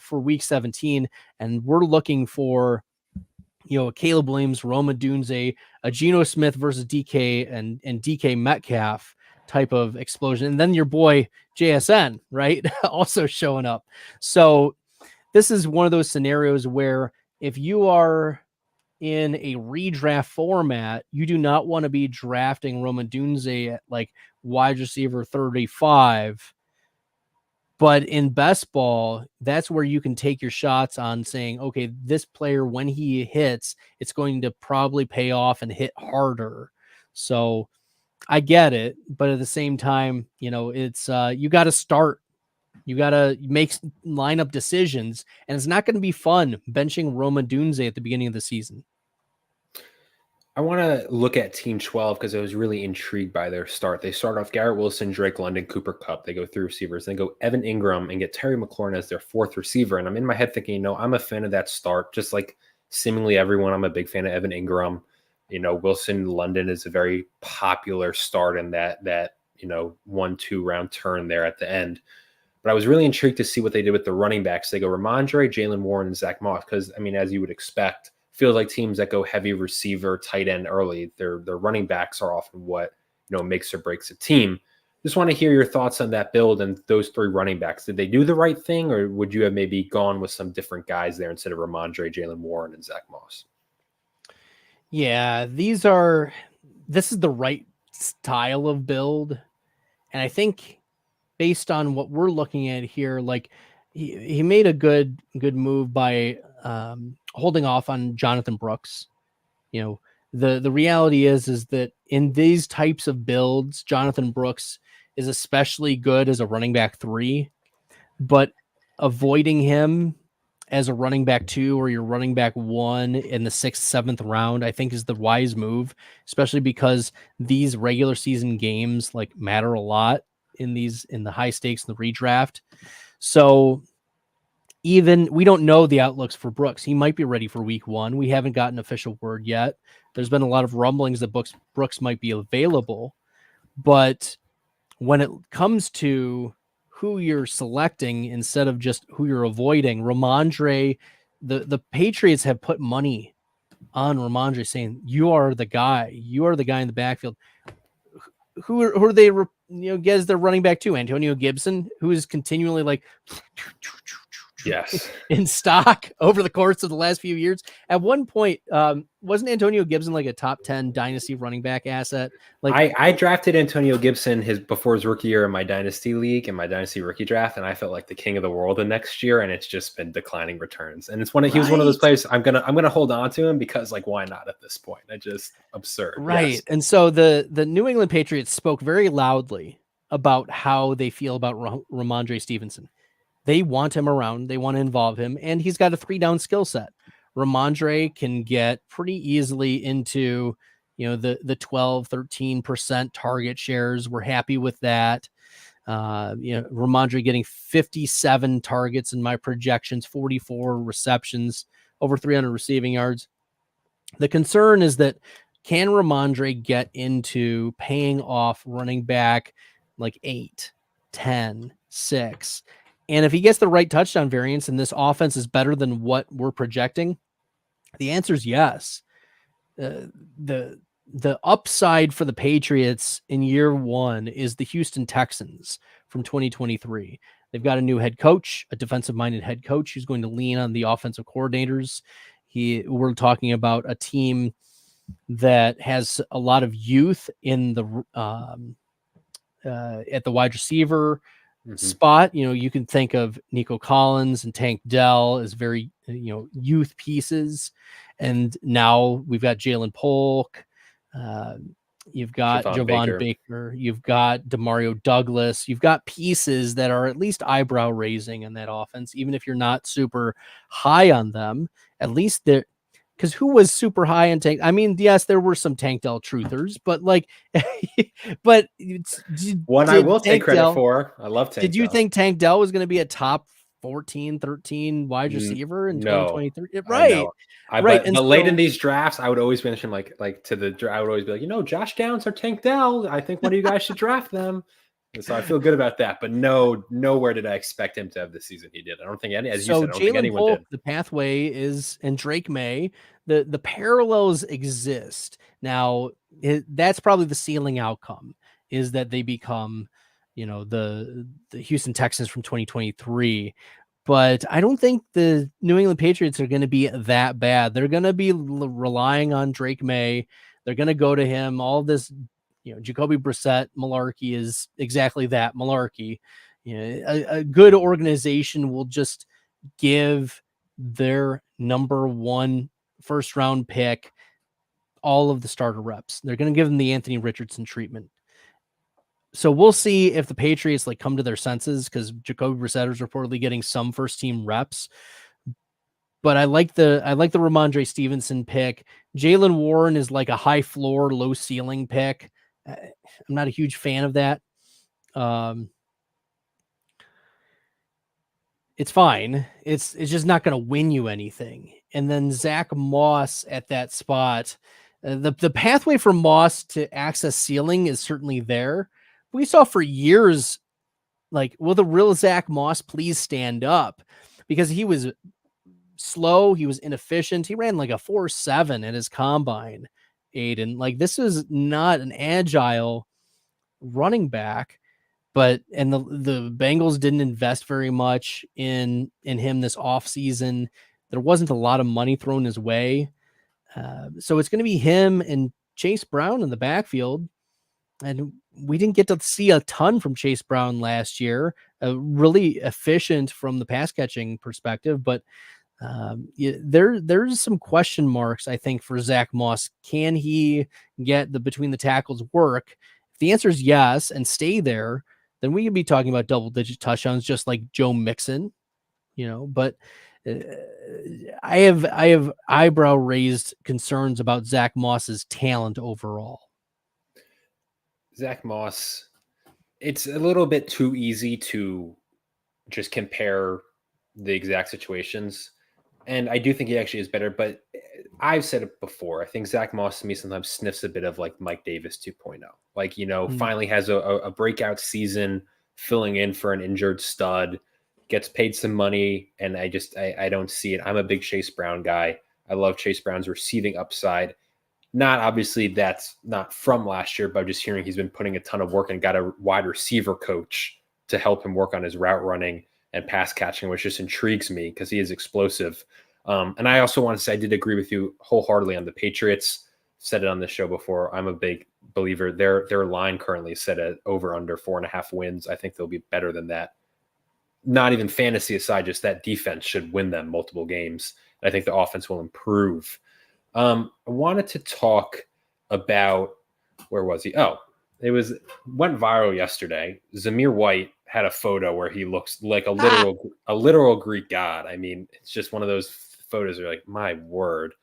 B: for week 17, and we're looking for, a Caleb Williams, Roma Dunze, a Geno Smith versus DK and DK Metcalf type of explosion. And then your boy JSN, right? Also showing up. So this is one of those scenarios where if you are in a redraft format, you do not want to be drafting Roma Dunze at like wide receiver 35. But in best ball, that's where you can take your shots on saying, okay, this player, when he hits, it's going to probably pay off and hit harder. So I get it. But at the same time, it's you got to start. You got to make lineup decisions. And it's not going to be fun benching Roma Dunze at the beginning of the season.
A: I want to look at Team 12 because I was really intrigued by their start. They start off Garrett Wilson, Drake London, Cooper Kupp. They go through receivers. Then go Evan Ingram and get Terry McLaurin as their fourth receiver. And I'm in my head thinking, I'm a fan of that start. Just like seemingly everyone, I'm a big fan of Evan Ingram. Wilson, London is a very popular start in that 1-2 round turn there at the end. But I was really intrigued to see what they did with the running backs. They go Ramondre, Jalen Warren, and Zach Moss because, as you would expect, feels like teams that go heavy receiver, tight end early, their running backs are often what makes or breaks a team. Just want to hear your thoughts on that build and those three running backs. Did they do the right thing, or would you have maybe gone with some different guys there instead of Ramondre, Jalen Warren, and Zach Moss?
B: Yeah, this is the right style of build, and I think based on what we're looking at here, like he made a good move by holding off on Jonathan Brooks. The reality is that in these types of builds, Jonathan Brooks is especially good as a running back 3, but avoiding him as a running back 2 or your running back 1 in the 6th, 7th round, I think is the wise move, especially because these regular season games matter a lot in the high stakes in the redraft. So even we don't know the outlooks for Brooks. He might be ready for week 1. We haven't gotten official word yet. There's been a lot of rumblings that Brooks might be available, but when it comes to who you're selecting instead of just who you're avoiding, Ramondre, the Patriots have put money on Ramondre saying, you are the guy in the backfield. Who are they, get as their running back 2? Antonio Gibson, who is continually
A: yes,
B: in stock over the course of the last few years. At one point, wasn't Antonio Gibson a top 10 dynasty running back asset?
A: I drafted Antonio Gibson before his rookie year in my dynasty league and my dynasty rookie draft, and I felt like the king of the world the next year, and it's just been declining returns. And he was one of those players I'm gonna hold on to him because why not at this point? It's just absurd.
B: Right.
A: Yes.
B: And so the New England Patriots spoke very loudly about how they feel about Ramondre Stevenson. They want him around. They want to involve him, and he's got a 3-down skill set. Ramondre can get pretty easily into, the 12, 13% target shares. We're happy with that. Ramondre getting 57 targets in my projections, 44 receptions, over 300 receiving yards. The concern is that can Ramondre get into paying off running back 8, 10, 6? And if he gets the right touchdown variance and this offense is better than what we're projecting, the answer is yes. The upside for the Patriots in year 1 is the Houston Texans from 2023. They've got a new head coach, a defensive-minded head coach who's going to lean on the offensive coordinators. We're talking about a team that has a lot of youth in the at the wide receiver spot. You can think of Nico Collins and Tank Dell as very, youth pieces. And now we've got Jalen Polk. You've got Javon Baker. You've got Demario Douglas. You've got pieces that are at least eyebrow raising in that offense, even if you're not super high on them. At least they're, because who was super high in Tank? I mean, yes, there were some Tank Dell truthers, but but
A: one I will take credit for. I love Tank Dell.
B: Did you think Tank Dell was going to be a top 14, 13 wide receiver in
A: No,
B: 2023. Right.
A: Right.
B: And
A: But late in these drafts, I would always mention I would always be like, Josh Downs or Tank Dell. I think one of you guys should draft them. And so I feel good about that. But nowhere did I expect him to have the season he did. I don't think as you said, I don't think anyone did.
B: The pathway is, and Drake May, the parallels exist. Now, that's probably the ceiling outcome, is that they become, the Houston Texans from 2023. But I don't think the New England Patriots are going to be that bad. They're going to be relying on Drake May. They're going to go to him. All this, Jacoby Brissett malarkey is exactly that, malarkey. A good organization will just give their number 1 first round pick all of the starter reps. They're going to give them the Anthony Richardson treatment. So we'll see if the Patriots come to their senses, because Jacoby Brissett is reportedly getting some first team reps. But I like the Ramondre Stevenson pick. Jaylen Warren is like a high floor, low ceiling pick. I'm not a huge fan of that. It's fine. It's just not going to win you anything. And then Zach Moss at that spot. The pathway for Moss to access ceiling is certainly there. We saw for years, will the real Zach Moss please stand up? Because he was slow, he was inefficient. He ran like a 4.7 at his combine, Aiden. This is not an agile running back. And the Bengals didn't invest very much in him this offseason. There wasn't a lot of money thrown his way. So it's going to be him and Chase Brown in the backfield. And we didn't get to see a ton from Chase Brown last year, really efficient from the pass catching perspective. But there's some question marks, I think, for Zach Moss. Can he get the between the tackles work? If the answer is yes and stay there, then we could be talking about double-digit touchdowns, just like Joe Mixon, But I have eyebrow-raised concerns about Zach Moss's talent overall.
A: Zach Moss, it's a little bit too easy to just compare the exact situations. And I do think he actually is better, but I've said it before. I think Zach Moss to me sometimes sniffs a bit of Mike Davis 2.0. Finally has a breakout season, filling in for an injured stud, gets paid some money, and I don't see it. I'm a big Chase Brown guy. I love Chase Brown's receiving upside. Not obviously that's not from last year, but just hearing he's been putting a ton of work and got a wide receiver coach to help him work on his route running and pass catching, which just intrigues me because he is explosive. And I also want to say I did agree with you wholeheartedly on the Patriots. Said it on the show before. I'm a big believer. Their line currently is set at over under 4.5 wins. I think they'll be better than that. Not even fantasy aside, just that defense should win them multiple games. I think the offense will improve. I wanted to talk about, where was he? Oh, went viral yesterday. Zamir White had a photo where he looks like a literal Greek god. I mean, it's just one of those photos where my word.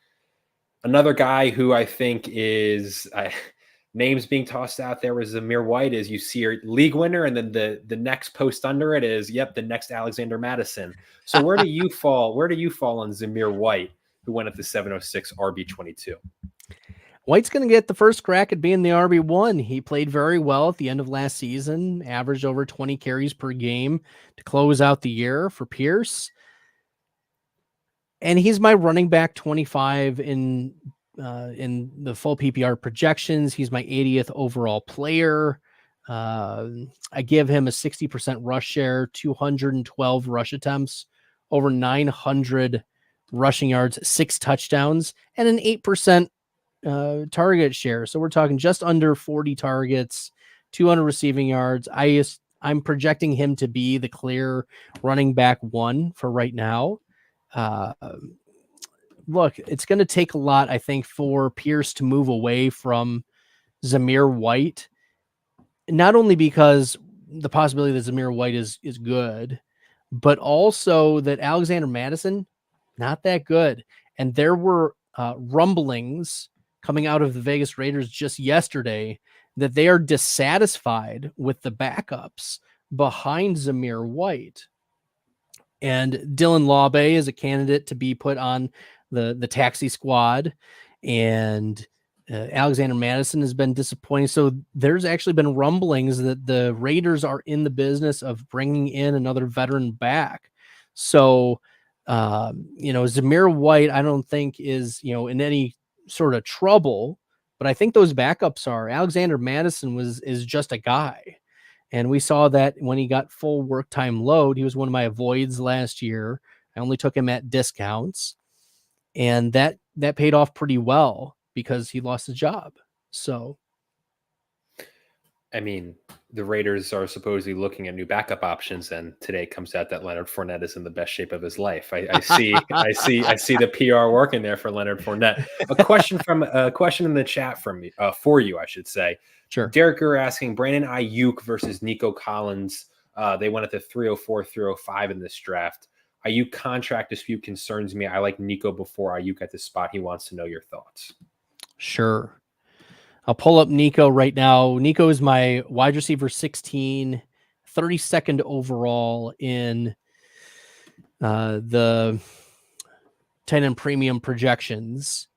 A: Another guy who I think is names being tossed out there was Zamir White, is you see a league winner, and then the next post under it is, the next Alexander Madison. So where do you fall? Where do you fall on Zamir White, who went at the 706 RB22?
B: White's going to get the first crack at being the RB1. He played very well at the end of last season, averaged over 20 carries per game to close out the year for Pierce. And he's my running back 25 in the full PPR projections. He's my 80th overall player. I give him a 60% rush share, 212 rush attempts, over 900 rushing yards, 6 touchdowns, and an 8% target share. So we're talking just under 40 targets, 200 receiving yards. I'm projecting him to be the clear running back 1 for right now. Look, it's going to take a lot, I think, for Pierce to move away from Zamir White, not only because the possibility that Zamir White is good, but also that Alexander Madison, not that good. And there were rumblings coming out of the Vegas Raiders just yesterday that they are dissatisfied with the backups behind Zamir White. And Dylan Laube is a candidate to be put on the taxi squad. And Alexander Madison has been disappointing. So there's actually been rumblings that the Raiders are in the business of bringing in another veteran back. So, Zamir White, I don't think is, in any sort of trouble, but I think those backups are. Alexander Madison is just a guy. And we saw that when he got full work time load. He was one of my avoids last year. I only took him at discounts, and that paid off pretty well because he lost his job. So,
A: I mean, the Raiders are supposedly looking at new backup options, and today comes out that Leonard Fournette is in the best shape of his life. I see the PR working there for Leonard Fournette. A question in the chat from me, for you, I should say.
B: Sure.
A: Derek, you're asking Brandon Aiyuk versus Nico Collins. They went at the 304, 305 in this draft. Aiyuk contract dispute concerns me. I like Nico before Aiyuk at this spot. He wants to know your thoughts.
B: Sure. I'll pull up Nico right now. Nico is my wide receiver 16, 32nd overall in the 10 and premium projections.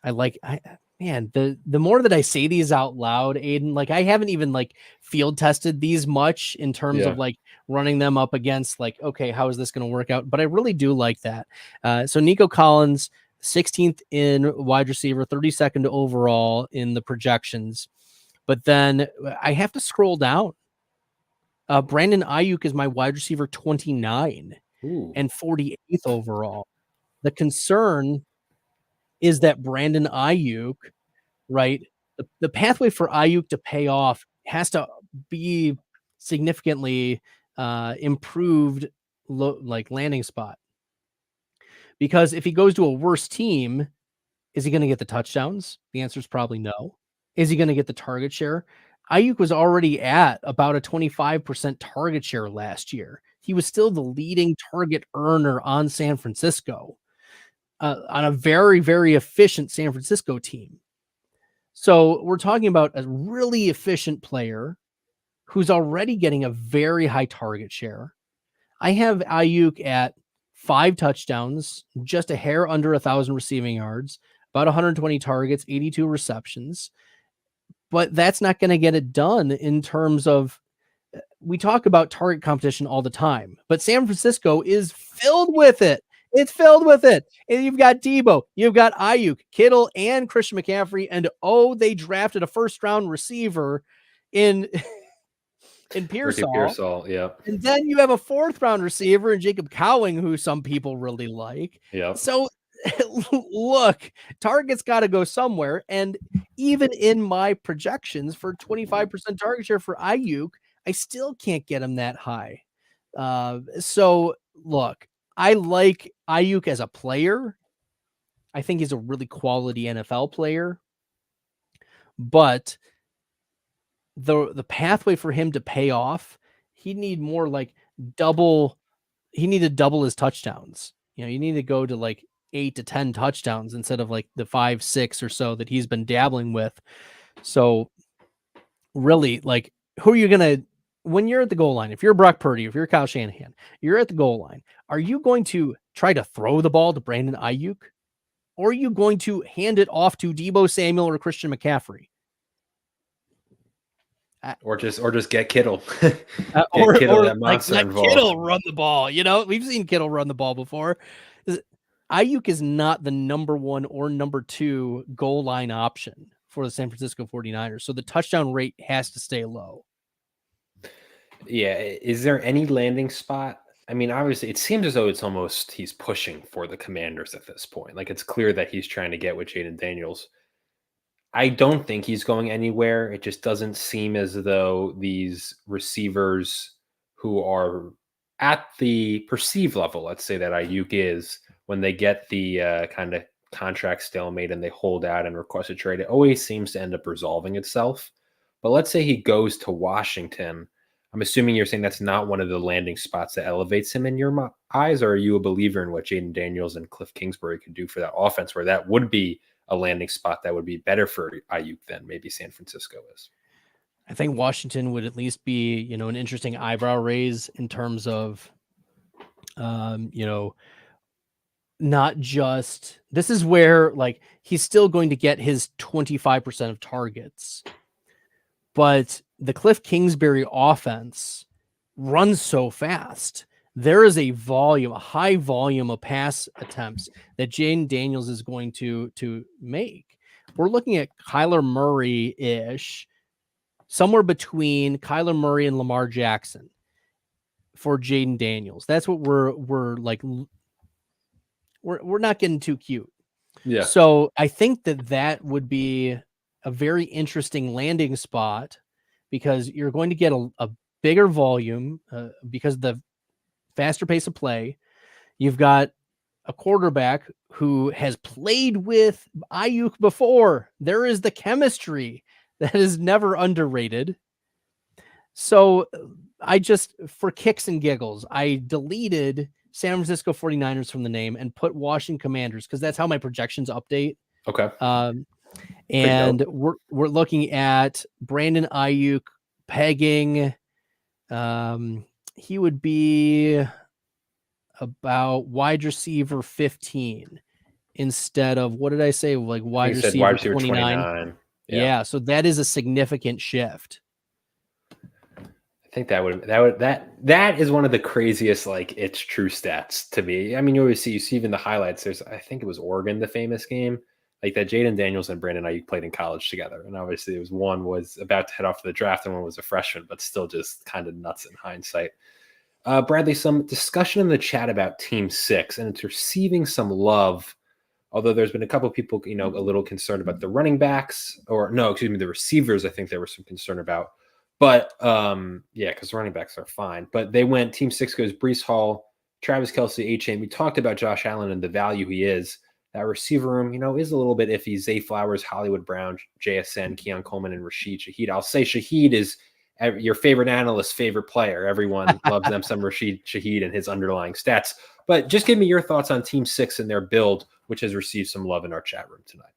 B: The more that I say these out loud, Aiden, like I haven't even like field tested these much in terms of like running them up against like, okay, how is this going to work out? But I really do like that. So Nico Collins, 16th in wide receiver, 32nd overall in the projections. But then I have to scroll down. Brandon Aiyuk is my wide receiver 29 and 48th overall. The concern is that Brandon Aiyuk, right? The pathway for Aiyuk to pay off has to be significantly improved, like landing spot. Because if he goes to a worse team, is he going to get the touchdowns? The answer is probably no. Is he going to get the target share? Aiyuk was already at about a 25% target share last year. He was still the leading target earner on San Francisco, on a very, very efficient San Francisco team. So we're talking about a really efficient player who's already getting a very high target share. I have Aiyuk at 5 touchdowns, just a hair under 1,000 receiving yards, about 120 targets, 82 receptions. But that's not going to get it done in terms of, we talk about target competition all the time, but San Francisco is filled with it. It's filled with it. And you've got Debo, you've got Aiyuk, Kittle, and Christian McCaffrey. And they drafted a first-round receiver in
A: Pearsall, yeah.
B: And then you have a 4th-round receiver in Jacob Cowing, who some people really like.
A: Yeah.
B: So look, target's got to go somewhere. And even in my projections for 25% target share for Aiyuk, I still can't get him that high. So look, I like Aiyuk as a player. I think he's a really quality NFL player. But the pathway for him to pay off, he need more like he need to double his touchdowns. You need to go to like 8 to 10 touchdowns instead of like the 5, 6 or so that he's been dabbling with. So really, like, who are you going to, when you're at the goal line, if you're Brock Purdy, if you're Kyle Shanahan, you're at the goal line, are you going to try to throw the ball to Brandon Aiyuk? Or are you going to hand it off to Debo Samuel or Christian McCaffrey?
A: Or just get Kittle.
B: Or like let Kittle run the ball. We've seen Kittle run the ball before. Aiyuk is not the number 1 or number 2 goal line option for the San Francisco 49ers. So the touchdown rate has to stay low.
A: Yeah. Is there any landing spot? I mean, obviously, it seems as though it's almost he's pushing for the Commanders at this point. Like, it's clear that he's trying to get with Jaden Daniels. I don't think he's going anywhere. It just doesn't seem as though these receivers who are at the perceived level, let's say that Aiyuk is, when they get the kind of contract stalemate and they hold out and request a trade, it always seems to end up resolving itself. But let's say he goes to Washington. I'm assuming you're saying that's not one of the landing spots that elevates him in your eyes, or are you a believer in what Jaden Daniels and Cliff Kingsbury could do for that offense, where that would be a landing spot that would be better for Aiyuk than maybe San Francisco is?
B: I think Washington would at least be, an interesting eyebrow raise in terms of Not just, this is where like he's still going to get his 25% of targets, but the Cliff Kingsbury offense runs so fast. There is a high volume of pass attempts that Jaden Daniels is going to make. We're looking at Kyler Murray-ish, somewhere between Kyler Murray and Lamar Jackson for Jaden Daniels. That's what we're like. We're not getting too cute.
A: Yeah.
B: So I think that would be a very interesting landing spot, because you're going to get a bigger volume because of the faster pace of play. You've got a quarterback who has played with Aiyuk before. There is the chemistry that is never underrated. So for kicks and giggles, I deleted San Francisco 49ers from the name and put Washington Commanders, because that's how my projections update.
A: Okay.
B: And we're looking at Brandon Aiyuk pegging. He would be about wide receiver 15 instead of, what did I say? Like wide receiver 29. Yeah. So that is a significant shift.
A: I think that is one of the craziest, like, it's true stats to me. I mean, you see even the highlights. I think it was Oregon, the famous game, like that Jaden Daniels and Brandon Aiyuk played in college together. And obviously one was about to head off to the draft and one was a freshman, but still just kind of nuts in hindsight. Bradley, some discussion in the chat about Team 6, and it's receiving some love, although there's been a couple of people, a little concerned about the running backs, the receivers. I think there was some concern about. But, because running backs are fine. But Team 6 goes Breece Hall, Travis Kelce, A-Chain. We talked about Josh Allen and the value he is. That receiver room, is a little bit iffy. Zay Flowers, Hollywood Brown, JSN, Keon Coleman, and Rashid Shaheed. I'll say Shaheed is your favorite analyst's favorite player. Everyone loves them some Rashid Shaheed and his underlying stats. But just give me your thoughts on Team 6 and their build, which has received some love in our chat room tonight.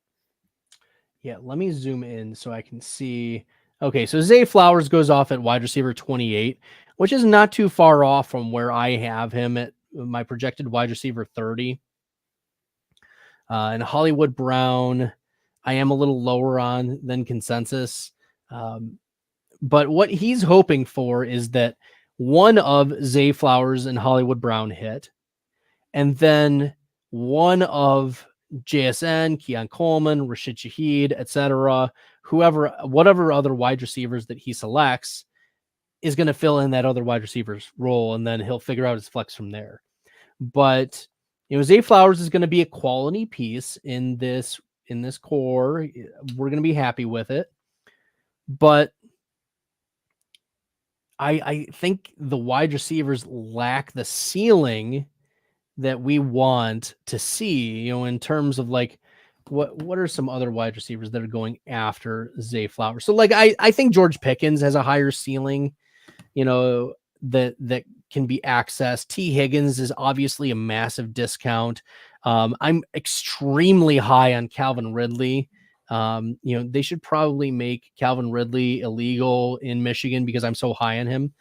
B: Yeah, let me zoom in so I can see. Okay, so Zay Flowers goes off at wide receiver 28, which is not too far off from where I have him at my projected wide receiver 30. And Hollywood Brown, I am a little lower on than consensus. But what he's hoping for is that one of Zay Flowers and Hollywood Brown hit, and then one of JSN, Keon Coleman, Rashid Shaheed, etc., whatever other wide receivers that he selects is going to fill in that other wide receiver's role, and then he'll figure out his flex from there. But Zay Flowers is going to be a quality piece in this core. We're going to be happy with it, but I think the wide receivers lack the ceiling that we want to see, in terms of like, what are some other wide receivers that are going after Zay Flowers? So like, I think George Pickens has a higher ceiling, that can be accessed. T. Higgins is obviously a massive discount. I'm extremely high on Calvin Ridley. They should probably make Calvin Ridley illegal in Michigan because I'm so high on him.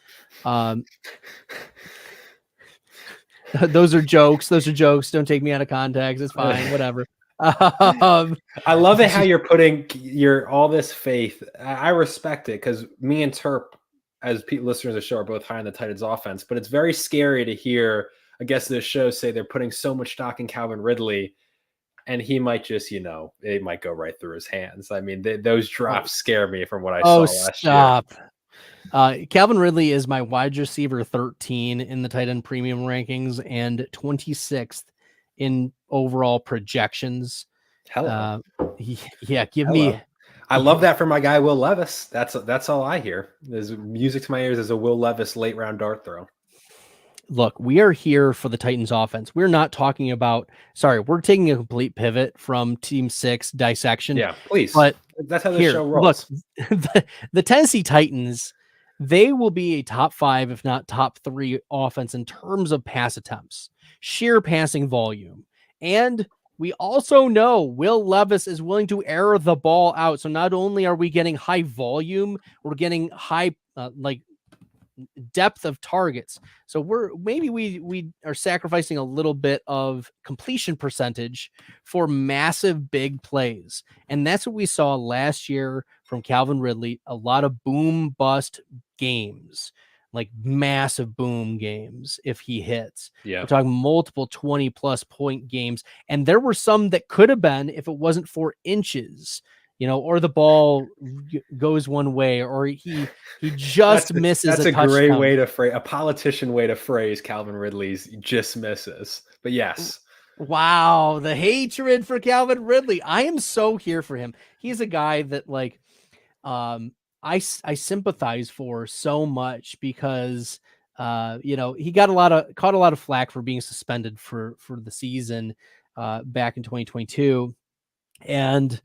B: Those are jokes. Don't take me out of context. It's fine. Whatever.
A: I love it how you're putting all this faith. I respect it, because me and Terp, as listeners of the show, are both high on the Titans offense, but it's very scary to hear a guest of the show say they're putting so much stock in Calvin Ridley, and he might just, it might go right through his hands. I mean, those drops scare me from what I saw last year.
B: Calvin Ridley is my wide receiver 13 in the tight end premium rankings and 26th in overall projections.
A: Hello.
B: Me.
A: I love that for my guy Will Levis. That's all I hear. There's music to my ears as a Will Levis late round dart throw.
B: Look, we are here for the Titans offense. We're not talking about, we're taking a complete pivot from Team 6 dissection.
A: Yeah, please.
B: But
A: that's how the show rolls.
B: Look, the Tennessee Titans, they will be a top 5, if not top 3 offense in terms of pass attempts, sheer passing volume. And we also know Will Levis is willing to air the ball out. So not only are we getting high volume, we're getting high, depth of targets. So we are sacrificing a little bit of completion percentage for massive big plays. And that's what we saw last year from Calvin Ridley, a lot of boom bust games, like massive boom games if he hits.
A: Yeah.
B: We're talking multiple 20+ point games. And there were some that could have been if it wasn't for inches, or the ball goes one way, or he just misses.
A: That's a
B: touchdown.
A: Great way to phrase, a politician way to phrase Calvin Ridley's just misses. But yes.
B: Wow, the hatred for Calvin Ridley. I am so here for him. He's a guy that I sympathize for so much because he caught a lot of flack for being suspended for the season back in 2022, and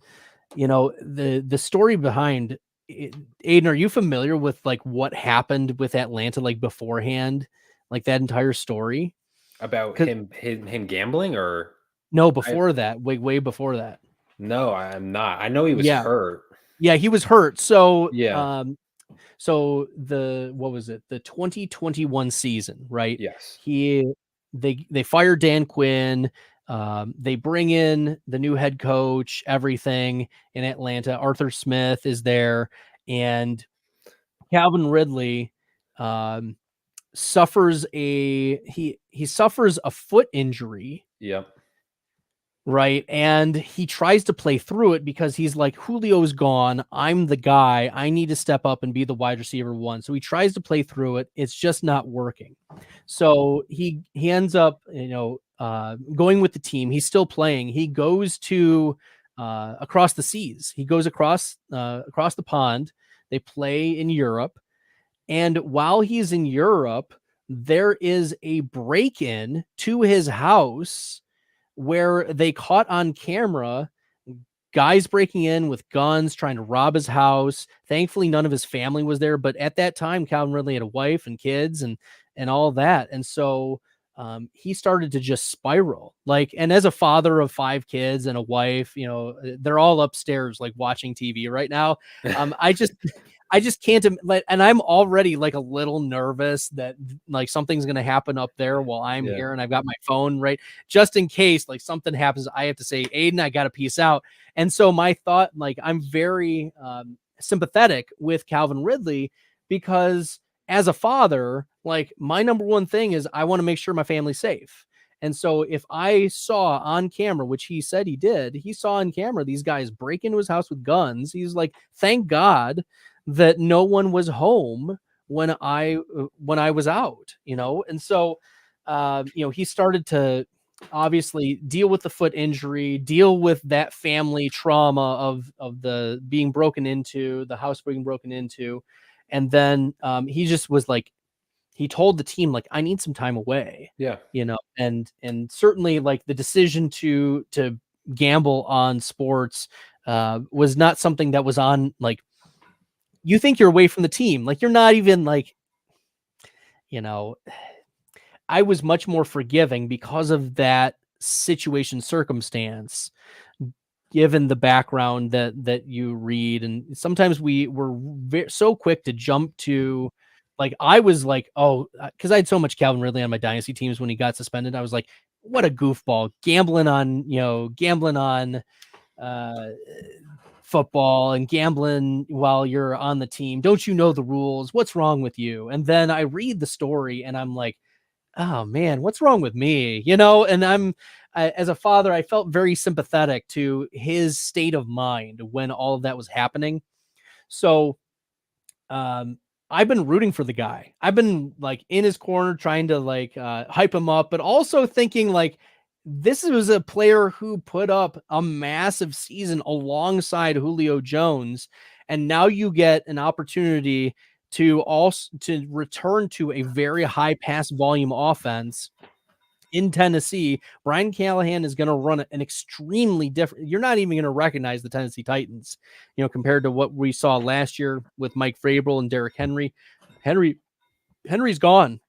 B: the story behind it, Aiden, are you familiar with what happened with Atlanta beforehand, that entire story
A: about him gambling? Or
B: no, before that, way before that?
A: No, I'm not. I know he was hurt.
B: Yeah, he was hurt. So
A: yeah.
B: So what was it? The 2021 season, right?
A: Yes.
B: They fired Dan Quinn. They bring in the new head coach, everything in Atlanta. Arthur Smith is there, and Calvin Ridley suffers he suffers a foot injury.
A: Yep.
B: Right. And he tries to play through it because he's like, Julio's gone. I'm the guy. I need to step up and be the wide receiver one. So he tries to play through it. It's just not working. So he ends up, going with the team. He's still playing. He goes to across the seas. He goes across the pond. They play in Europe. And while he's in Europe, there is a break-in to his house where they caught on camera guys breaking in with guns, trying to rob his house. Thankfully, none of his family was there. But at that time, Calvin Ridley had a wife and kids and all that. And so he started to just spiral. And as a father of 5 kids and a wife, they're all upstairs, watching TV right now. I just can't, and I'm already a little nervous that something's going to happen up there while I'm here, and I've got my phone right just in case something happens. I have to say, Aiden, I got to peace out. And so my thought, I'm very sympathetic with Calvin Ridley because as a father, my number one thing is I want to make sure my family's safe. And so if I saw on camera, which he said he did, he saw on camera these guys break into his house with guns. He's like, thank God that no one was home when I was out, and so he started to obviously deal with the foot injury, deal with that family trauma of the being broken into, the house being broken into, and then he just was he told the team I need some time away, and certainly the decision to gamble on sports was not something that was on you think you're away from the team. You're not even I was much more forgiving because of that circumstance, given the background that you read. And sometimes we were so quick to jump to I was because I had so much Calvin Ridley on my dynasty teams when he got suspended. I was like, what a goofball, gambling on football and gambling while you're on the team. Don't you know the rules? What's wrong with you? And then I read the story and I'm like, oh man, what's wrong with me? And as a father, I felt very sympathetic to his state of mind when all of that was happening. So, I've been rooting for the guy. I've been in his corner, trying to hype him up, but also thinking this was a player who put up a massive season alongside Julio Jones. And now you get an opportunity to return to a very high pass volume offense in Tennessee. Brian Callahan is going to run an extremely different. You're not even going to recognize the Tennessee Titans, compared to what we saw last year with Mike Vrabel and Derrick Henry. Henry's gone.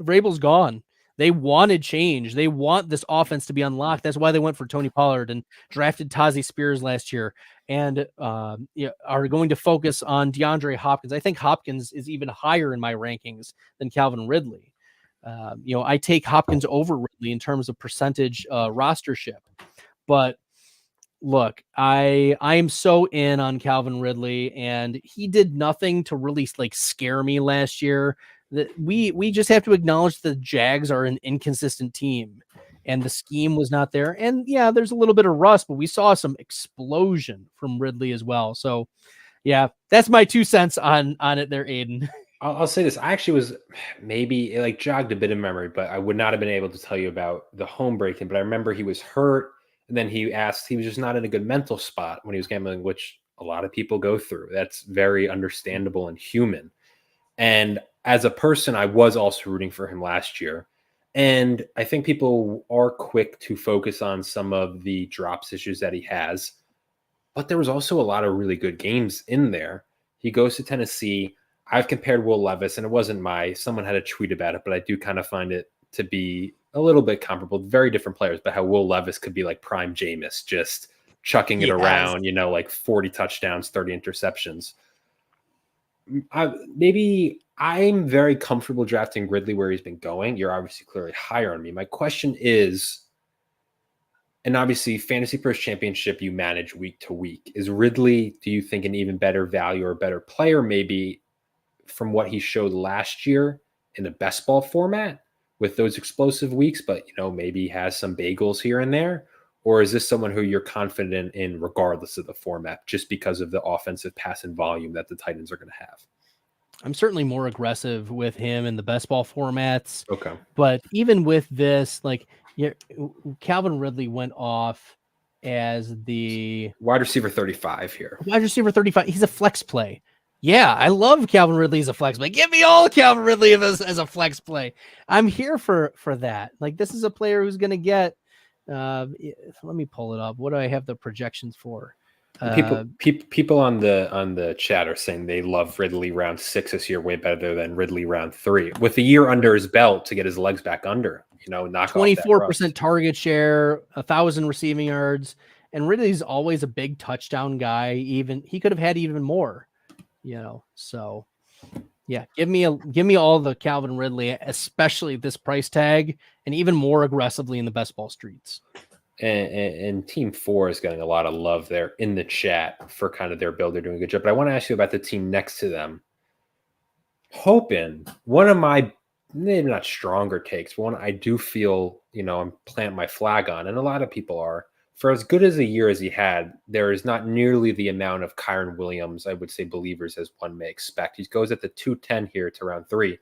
B: Vrabel's gone. They wanted change. They want this offense to be unlocked. That's why they went for Tony Pollard and drafted Tazi Spears last year, and are going to focus on DeAndre Hopkins. I think Hopkins is even higher in my rankings than Calvin Ridley. I take Hopkins over Ridley in terms of percentage rostership, but look, I am so in on Calvin Ridley, and he did nothing to really like scare me last year. That we just have to acknowledge the Jags are an inconsistent team, and the scheme was not there. And yeah, there's a little bit of rust, but we saw some explosion from Ridley as well. So yeah, that's my 2 cents on it there, Aiden.
A: I'll say this. I actually was maybe like jogged a bit of memory, but I would not have been able to tell you about the home breaking. But I remember he was hurt, and then he was just not in a good mental spot when he was gambling, which a lot of people go through. That's very understandable and human. And as a person, I was also rooting for him last year. And I think people are quick to focus on some of the drops issues that he has. But there was also a lot of really good games in there. He goes to Tennessee. I've compared Will Levis, and it wasn't someone had a tweet about it, but I do kind of find it to be a little bit comparable. Very different players, but how Will Levis could be like prime Jameis, just chucking it around, like 40 touchdowns, 30 interceptions. Maybe I'm very comfortable drafting Ridley where he's been going. You're obviously clearly higher on me. My question is, and obviously FantasyPros Championship you manage week to week. Is Ridley, do you think, an even better value or a better player maybe from what he showed last year in the best ball format with those explosive weeks, but maybe he has some bagels here and there? Or is this someone who you're confident in regardless of the format, just because of the offensive pass and volume that the Titans are going to have?
B: I'm certainly more aggressive with him in the best ball formats.
A: Okay.
B: But even with this, Calvin Ridley went off as the
A: wide receiver 35 here.
B: Wide receiver 35. He's a flex play. Yeah, I love Calvin Ridley as a flex play. Give me all Calvin Ridley as a flex play. I'm here for that. Like, this is a player who's going to get, let me pull it up. What do I have the projections for?
A: People on the chat are saying they love Ridley round 6 this year way better than Ridley round 3, with a year under his belt to get his legs back under. Knock
B: 24% target share, 1,000 receiving yards, and Ridley's always a big touchdown guy. Even he could have had even more. So yeah, give me all the Calvin Ridley, especially this price tag, and even more aggressively in the best ball streets.
A: And Team 4 is getting a lot of love there in the chat for kind of their build. They're doing a good job. But I want to ask you about the team next to them. Hoping, one of my maybe not stronger takes, but one I do feel, I'm planting my flag on, and a lot of people are, for as good as a year as he had, there is not nearly the amount of Kyren Williams, I would say, believers as one may expect. He goes at the 210 here to round 3.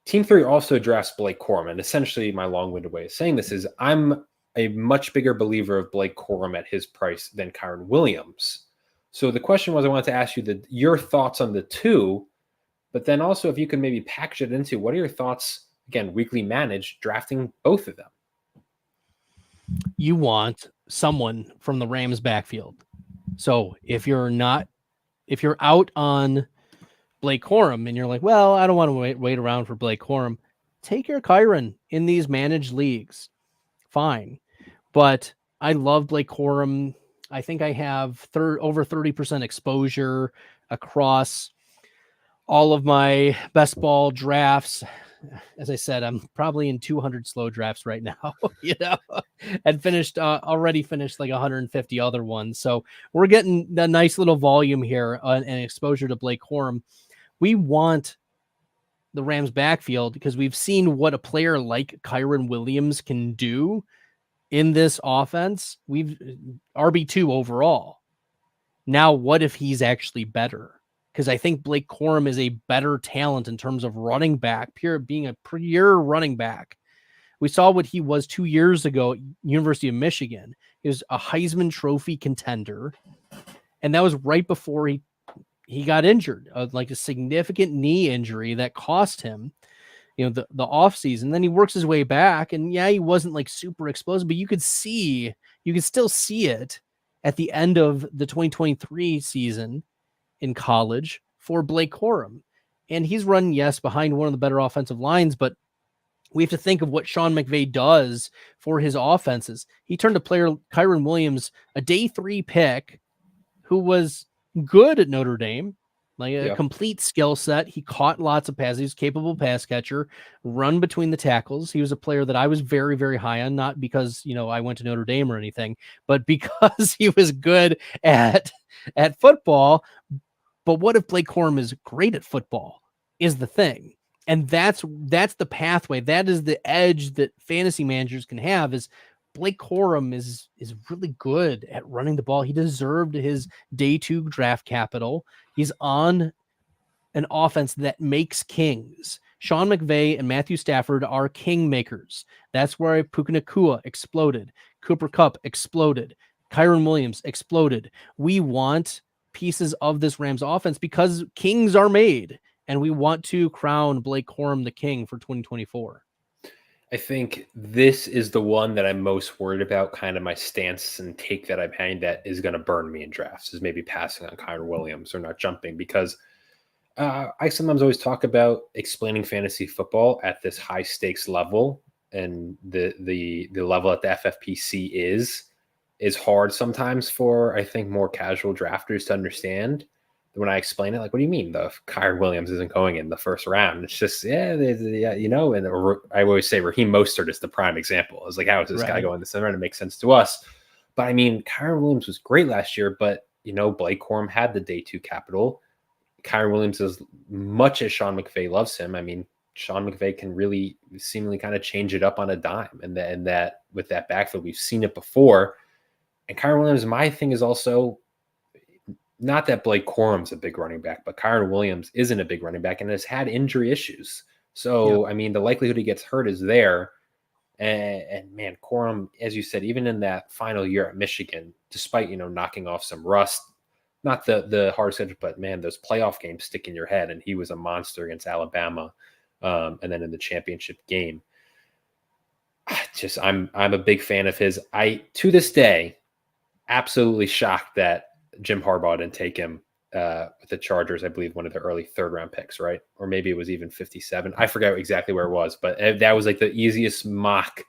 A: Team 3 also drafts Blake Corum. And essentially my long-winded way of saying this is I'm a much bigger believer of Blake Corum at his price than Kyren Williams. So the question was, I wanted to ask you your thoughts on the two, but then also if you could maybe package it into, what are your thoughts, again, weekly managed, drafting both of them?
B: You want someone from the Rams backfield. So if you're out on Blake Corum and you're like, well, I don't want to wait around for Blake Corum, take your Kyren in these managed leagues. Fine. But I love Blake Corum. I think I have over 30% exposure across all of my best ball drafts. As I said, I'm probably in 200 slow drafts right now, and already finished like 150 other ones. So we're getting a nice little volume here and exposure to Blake Corum. We want the Rams backfield because we've seen what a player like Kyren Williams can do in this offense. We've RB2 overall. Now, what if he's actually better? Because I think Blake Corum is a better talent in terms of running back, being a pure running back. We saw what he was 2 years ago at University of Michigan. He was a Heisman Trophy contender, and that was right before he got injured, like a significant knee injury that cost him, the offseason. Then he works his way back, and yeah, he wasn't like super explosive, but you could still see it at the end of the 2023 season in college for Blake Corum. And he's run, yes, behind one of the better offensive lines, but we have to think of what Sean McVay does for his offenses. He turned to player Kyron Williams, a day 3 pick who was good at Notre Dame, like a complete skill set. He caught lots of passes. He was capable pass catcher, run between the tackles. He was a player that I was very, very high on, not because, I went to Notre Dame or anything, but because he was good at football. But what if Blake Corum is great at football is the thing. And that's the pathway. That is the edge that fantasy managers can have is Blake Corum is really good at running the ball. He deserved his day 2 draft capital. He's on an offense that makes kings. Sean McVay and Matthew Stafford are king makers. That's where Puka Nacua exploded. Cooper Kupp exploded. Kyron Williams exploded. We want pieces of this Rams offense because kings are made. And we want to crown Blake Corum the king for 2024.
A: I think this is the one that I'm most worried about, kind of my stance and take that I'm having that is going to burn me in drafts, is maybe passing on Kyron Williams or not jumping, because I sometimes always talk about explaining fantasy football at this high stakes level, and the level at the FFPC is hard sometimes for, I think, more casual drafters to understand. When I explain it, like, what do you mean the Kyron Williams isn't going in the first round? It's just, and I always say Raheem Mostert is the prime example. It's like, how is this guy going in the center round? It makes sense to us. But I mean, Kyron Williams was great last year, but Blake Corum had the day 2 capital. Kyron Williams, as much as Sean McVay loves him, I mean, Sean McVay can really seemingly kind of change it up on a dime. And that with that backfield, we've seen it before. And Kyron Williams, my thing is also, not that Blake Corum's a big running back, but Kyron Williams isn't a big running back and has had injury issues. So, I mean, the likelihood he gets hurt is there. And man, Corum, as you said, even in that final year at Michigan, despite, knocking off some rust, not the hard schedule, but man, those playoff games stick in your head. And he was a monster against Alabama. And then in the championship game, I'm a big fan of his. To this day, absolutely shocked that Jim Harbaugh didn't take him with the Chargers, I believe one of the early 3rd round picks, right? Or maybe it was even 57. I forgot exactly where it was, but that was like the easiest mock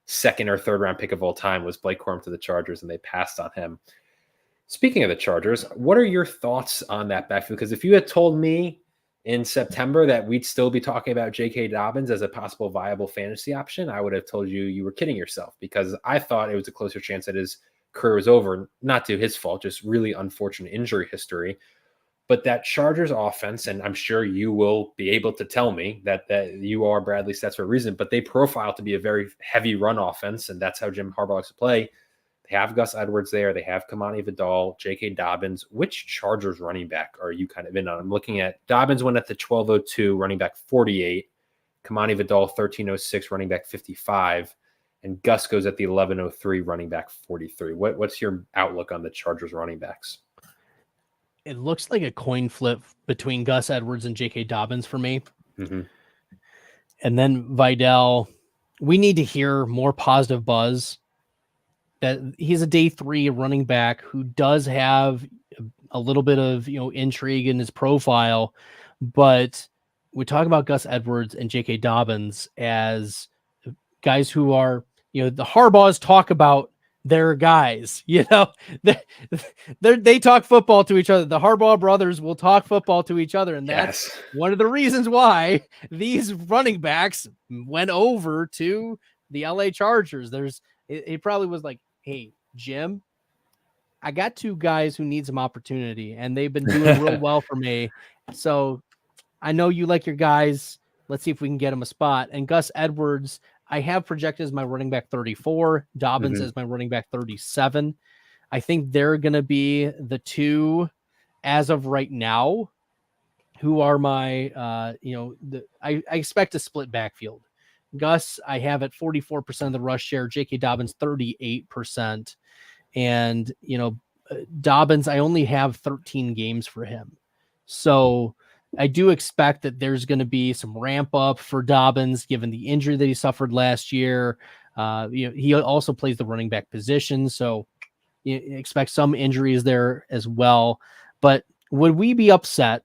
A: 2nd or 3rd round pick of all time was Blake Corum to the Chargers, and they passed on him. Speaking of the Chargers, what are your thoughts on that backfield? Because if you had told me in September that we'd still be talking about J.K. Dobbins as a possible viable fantasy option, I would have told you were kidding yourself, because I thought it was a closer chance that his career was over, not to his fault, just really unfortunate injury history. But that Chargers offense, and I'm sure you will be able to tell me that you are Bradley Stats for a reason, but they profile to be a very heavy run offense, and that's how Jim Harbaugh likes to play. They have Gus Edwards there. They have Kamani Vidal, J.K. Dobbins. Which Chargers running back are you kind of in on? I'm looking at Dobbins went at the 1202, running back 48. Kamani Vidal, 1306, running back 55. And Gus goes at the 1103, running back 43. What's your outlook on the Chargers running backs?
B: It looks like a coin flip between Gus Edwards and J.K. Dobbins for me. Mm-hmm. And then Vidal, we need to hear more positive buzz that he's a day 3 running back who does have a little bit of, intrigue in his profile. But we talk about Gus Edwards and J.K. Dobbins as guys who are, the Harbaughs talk about their guys, they talk football to each other. The Harbaugh brothers will talk football to each other. And that's one of the reasons why these running backs went over to the LA Chargers. It probably was like, hey, Jim, I got 2 guys who need some opportunity and they've been doing real well for me. So I know you like your guys. Let's see if we can get him a spot. And Gus Edwards, I have projected as my running back 34, Dobbins as my running back 37. I think they're going to be the 2 as of right now who are my, I expect a split backfield. Gus, I have at 44% of the rush share, J.K. Dobbins, 38%. And, Dobbins, I only have 13 games for him. So I do expect that there's going to be some ramp up for Dobbins, given the injury that he suffered last year. He also plays the running back position, so you expect some injuries there as well. But would we be upset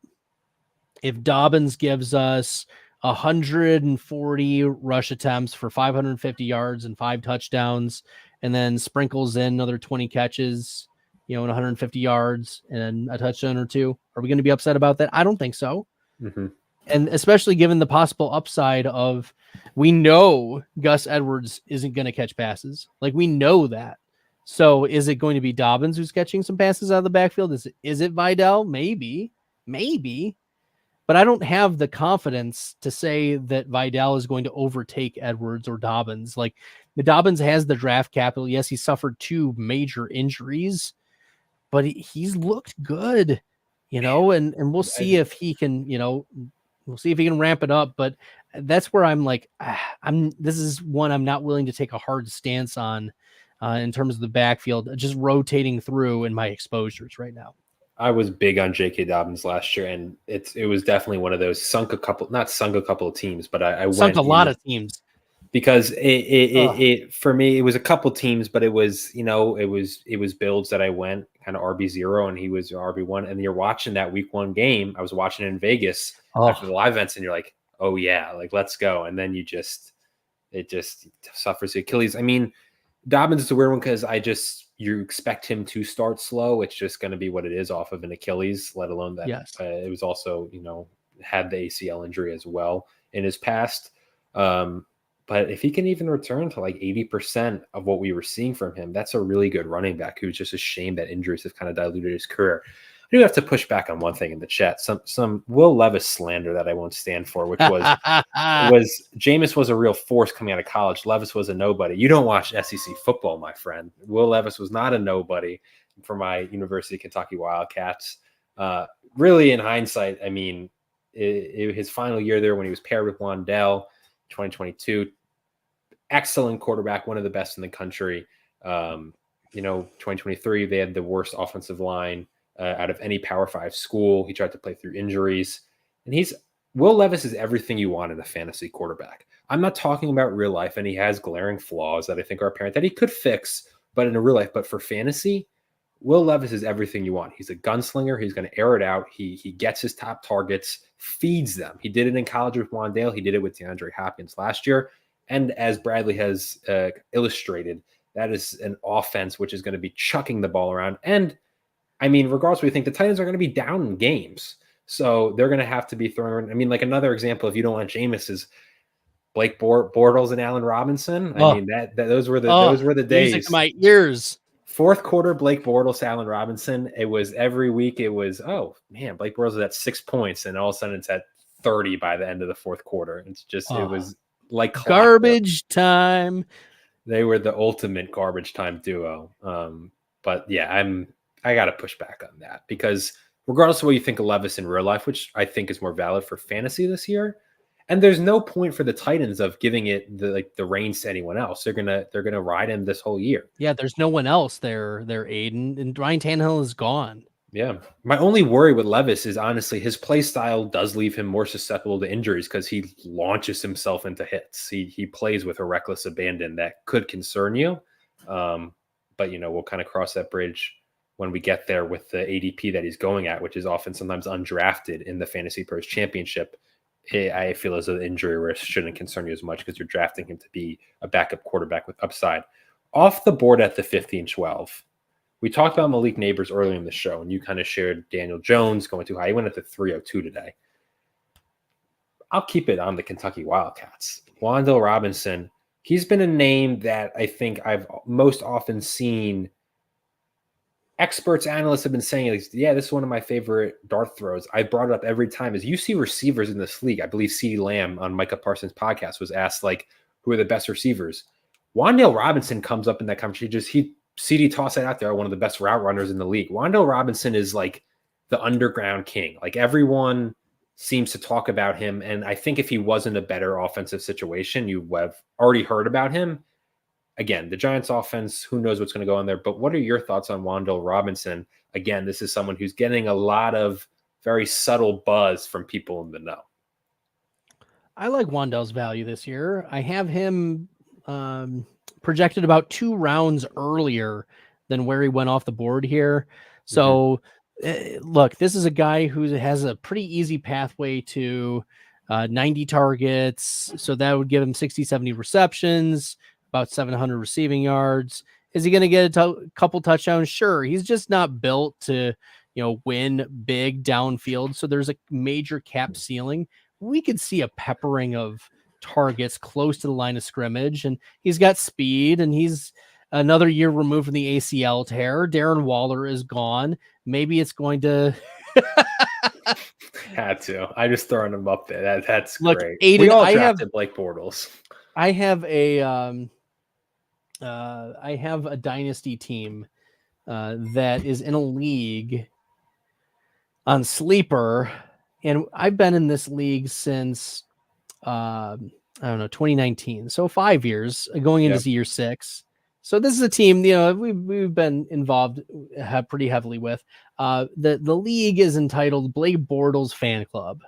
B: if Dobbins gives us 140 rush attempts for 550 yards and 5 touchdowns, and then sprinkles in another 20 catches, and 150 yards and a touchdown or 2. Are we going to be upset about that? I don't think so.
A: Mm-hmm.
B: And especially given the possible upside of, we know Gus Edwards isn't going to catch passes. Like, we know that. So is it going to be Dobbins who's catching some passes out of the backfield? Is it Vidal? Maybe. But I don't have the confidence to say that Vidal is going to overtake Edwards or Dobbins. Like, the Dobbins has the draft capital. Yes, he suffered 2 major injuries, but he's looked good, and we'll see if he can, we'll see if he can ramp it up. But that's where I'm like, this is one I'm not willing to take a hard stance on in terms of the backfield, just rotating through in my exposures right now.
A: I was big on J.K. Dobbins last year, and it was definitely one of those not sunk a couple of teams, but I
B: sunk a lot of teams,
A: because it for me, it was a couple teams, but it was builds that I went kind of RB0 and he was RB1, and you're watching that week 1 game. I was watching it in Vegas after the live events, and you're like, oh yeah, like, let's go. And then it just suffers the Achilles. I mean, Dobbins is a weird one because you expect him to start slow. It's just going to be what it is off of an Achilles, let alone that it was also, had the ACL injury as well in his past. But if he can even return to like 80% of what we were seeing from him, that's a really good running back who's just a shame that injuries have kind of diluted his career. I do have to push back on one thing in the chat. Some Will Levis slander that I won't stand for, which was Jameis was a real force coming out of college. Levis was a nobody. You don't watch SEC football, my friend. Will Levis was not a nobody for my University of Kentucky Wildcats. Really, in hindsight, I mean, his final year there when he was paired with Wandale, 2022, excellent quarterback, one of the best in the country. 2023, they had the worst offensive line out of any Power 5 school. He tried to play through injuries, and Will Levis is everything you want in a fantasy quarterback. I'm not talking about real life, and he has glaring flaws that I think are apparent that he could fix, but in a real life. But for fantasy, Will Levis is everything you want. He's a gunslinger. He's going to air it out. He gets his top targets, feeds them. He did it in college with Wandale. He did it with DeAndre Hopkins last year. And as Bradley has illustrated, that is an offense which is going to be chucking the ball around. And I mean, regardless, we think the Titans are going to be down in games. So they're going to have to be throwing. I mean, like, another example, if you don't want Jameis, is Blake Bortles and Allen Robinson. I mean, those were the days.
B: Music to my ears.
A: Fourth quarter, Blake Bortles, Allen Robinson. It was every week. It was, oh man, Blake Bortles was at 6 points, and all of a sudden it's at 30 by the end of the fourth quarter. It's just it was like
B: garbage time.
A: They were the ultimate garbage time duo. But yeah, I got to push back on that, because regardless of what you think of Levis in real life, which I think is more valid for fantasy this year, and there's no point for the Titans of giving it the reins to anyone else. They're gonna ride him this whole year.
B: Yeah, there's no one else there, Aiden, and Ryan Tannehill is gone.
A: Yeah, my only worry with Levis is honestly his play style does leave him more susceptible to injuries because he launches himself into hits. He plays with a reckless abandon that could concern you. But we'll kind of cross that bridge when we get there with the ADP that he's going at, which is often sometimes undrafted in the FantasyPros Championship. I feel as though the injury risk shouldn't concern you as much because you're drafting him to be a backup quarterback with upside. Off the board at the 50 and 12, we talked about Malik Nabers earlier in the show, and you kind of shared Daniel Jones going too high. He went at the 302 today. I'll keep it on the Kentucky Wildcats. Wandale Robinson, he's been a name that I think I've most often seen experts, analysts have been saying, yeah, this is one of my favorite dart throws. I brought it up every time. As you see receivers in this league, I believe CeeDee Lamb on Micah Parsons' podcast was asked, who are the best receivers? Wandale Robinson comes up in that conversation. CD tossed that out there, one of the best route runners in the league. Wandale Robinson is like the underground king. Like, everyone seems to talk about him. And I think if he wasn't a better offensive situation, you have already heard about him. Again, the Giants offense, who knows what's going to go on there. But what are your thoughts on Wandale Robinson? Again, this is someone who's getting a lot of very subtle buzz from people in the know.
B: I like Wandale's value this year. I have him projected about 2 rounds earlier than where he went off the board here. So look, this is a guy who has a pretty easy pathway to 90 targets. So that would give him 60, 70 receptions, about 700 receiving yards. Is he going to get a couple touchdowns? Sure. He's just not built to, win big downfield. So there's a major cap ceiling. We could see a peppering of targets close to the line of scrimmage, and he's got speed, and he's another year removed from the ACL tear. Darren Waller is gone. Maybe it's going to
A: had to. I just throwing him up there. That's great.
B: Aiden,
A: we all drafted Blake Bortles.
B: I have a dynasty team that is in a league on Sleeper, and I've been in this league since 2019. So 5 years, going into year 6. So this is a team, we've been involved pretty heavily with. The league is entitled Blake Bortles Fan Club,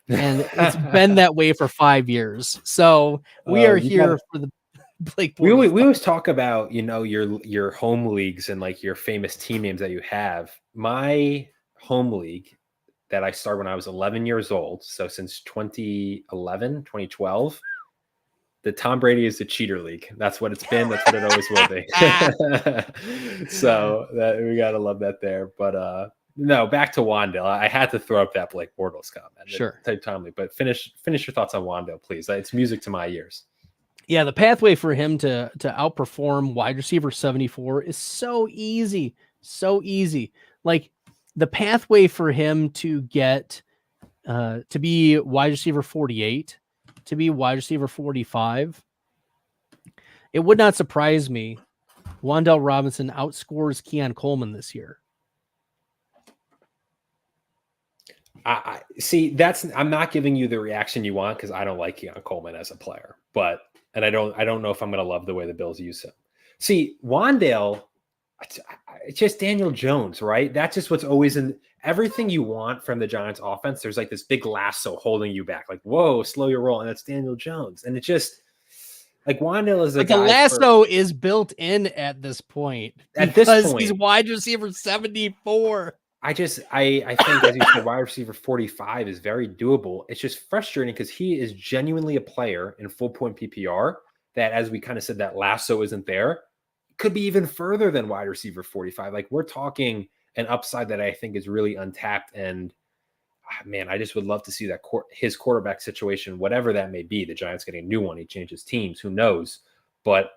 B: and it's been that way for 5 years. So we are here for the Blake Bortles.
A: We always talk about, your home leagues and like your famous team names that you have. My home league that I started when I was 11 years old. So since 2012, the Tom Brady is the cheater league. That's what it's been. That's what it always will be. So we got to love that there. But no, back to Wandale. I had to throw up that Blake Bortles comment.
B: Sure.
A: Type timely, but finish your thoughts on Wandale, please. It's music to my ears.
B: Yeah, the pathway for him to outperform wide receiver 74 is so easy. So easy. Like the pathway for him to get to be wide receiver 48, to be wide receiver 45, it would not surprise me. Wandale Robinson outscores Keon Coleman this year.
A: I see. I'm not giving you the reaction you want because I don't like Keon Coleman as a player, and I don't know if I'm going to love the way the Bills use him. See, Wandale, it's just Daniel Jones, right? That's just what's always in everything you want from the Giants offense. There's like this big lasso holding you back, like, whoa, slow your roll. And that's Daniel Jones. And it's just like Wandale is a guy.
B: The lasso is built in at this point. Because he's wide receiver 74. I
A: think, as you said, wide receiver 45 is very doable. It's just frustrating because he is genuinely a player in full point PPR that, as we kind of said, that lasso isn't there. Could be even further than wide receiver 45. Like we're talking an upside that I think is really untapped. And man, I just would love to see that his quarterback situation, whatever that may be. The Giants getting a new one. He changes teams. Who knows? But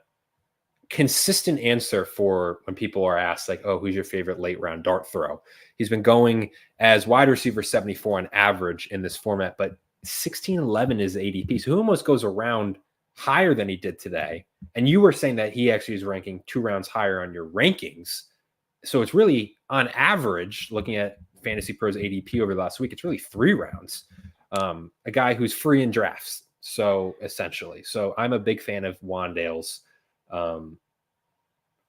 A: consistent answer for when people are asked like, oh, who's your favorite late round dart throw? He's been going as wide receiver 74 on average in this format, but 1611 is ADP. So he almost goes around higher than he did today. And you were saying that he actually is ranking 2 rounds higher on your rankings. So it's really on average, looking at FantasyPros ADP over the last week, it's really 3 rounds. A guy who's free in drafts. So essentially, I'm a big fan of Wandale's.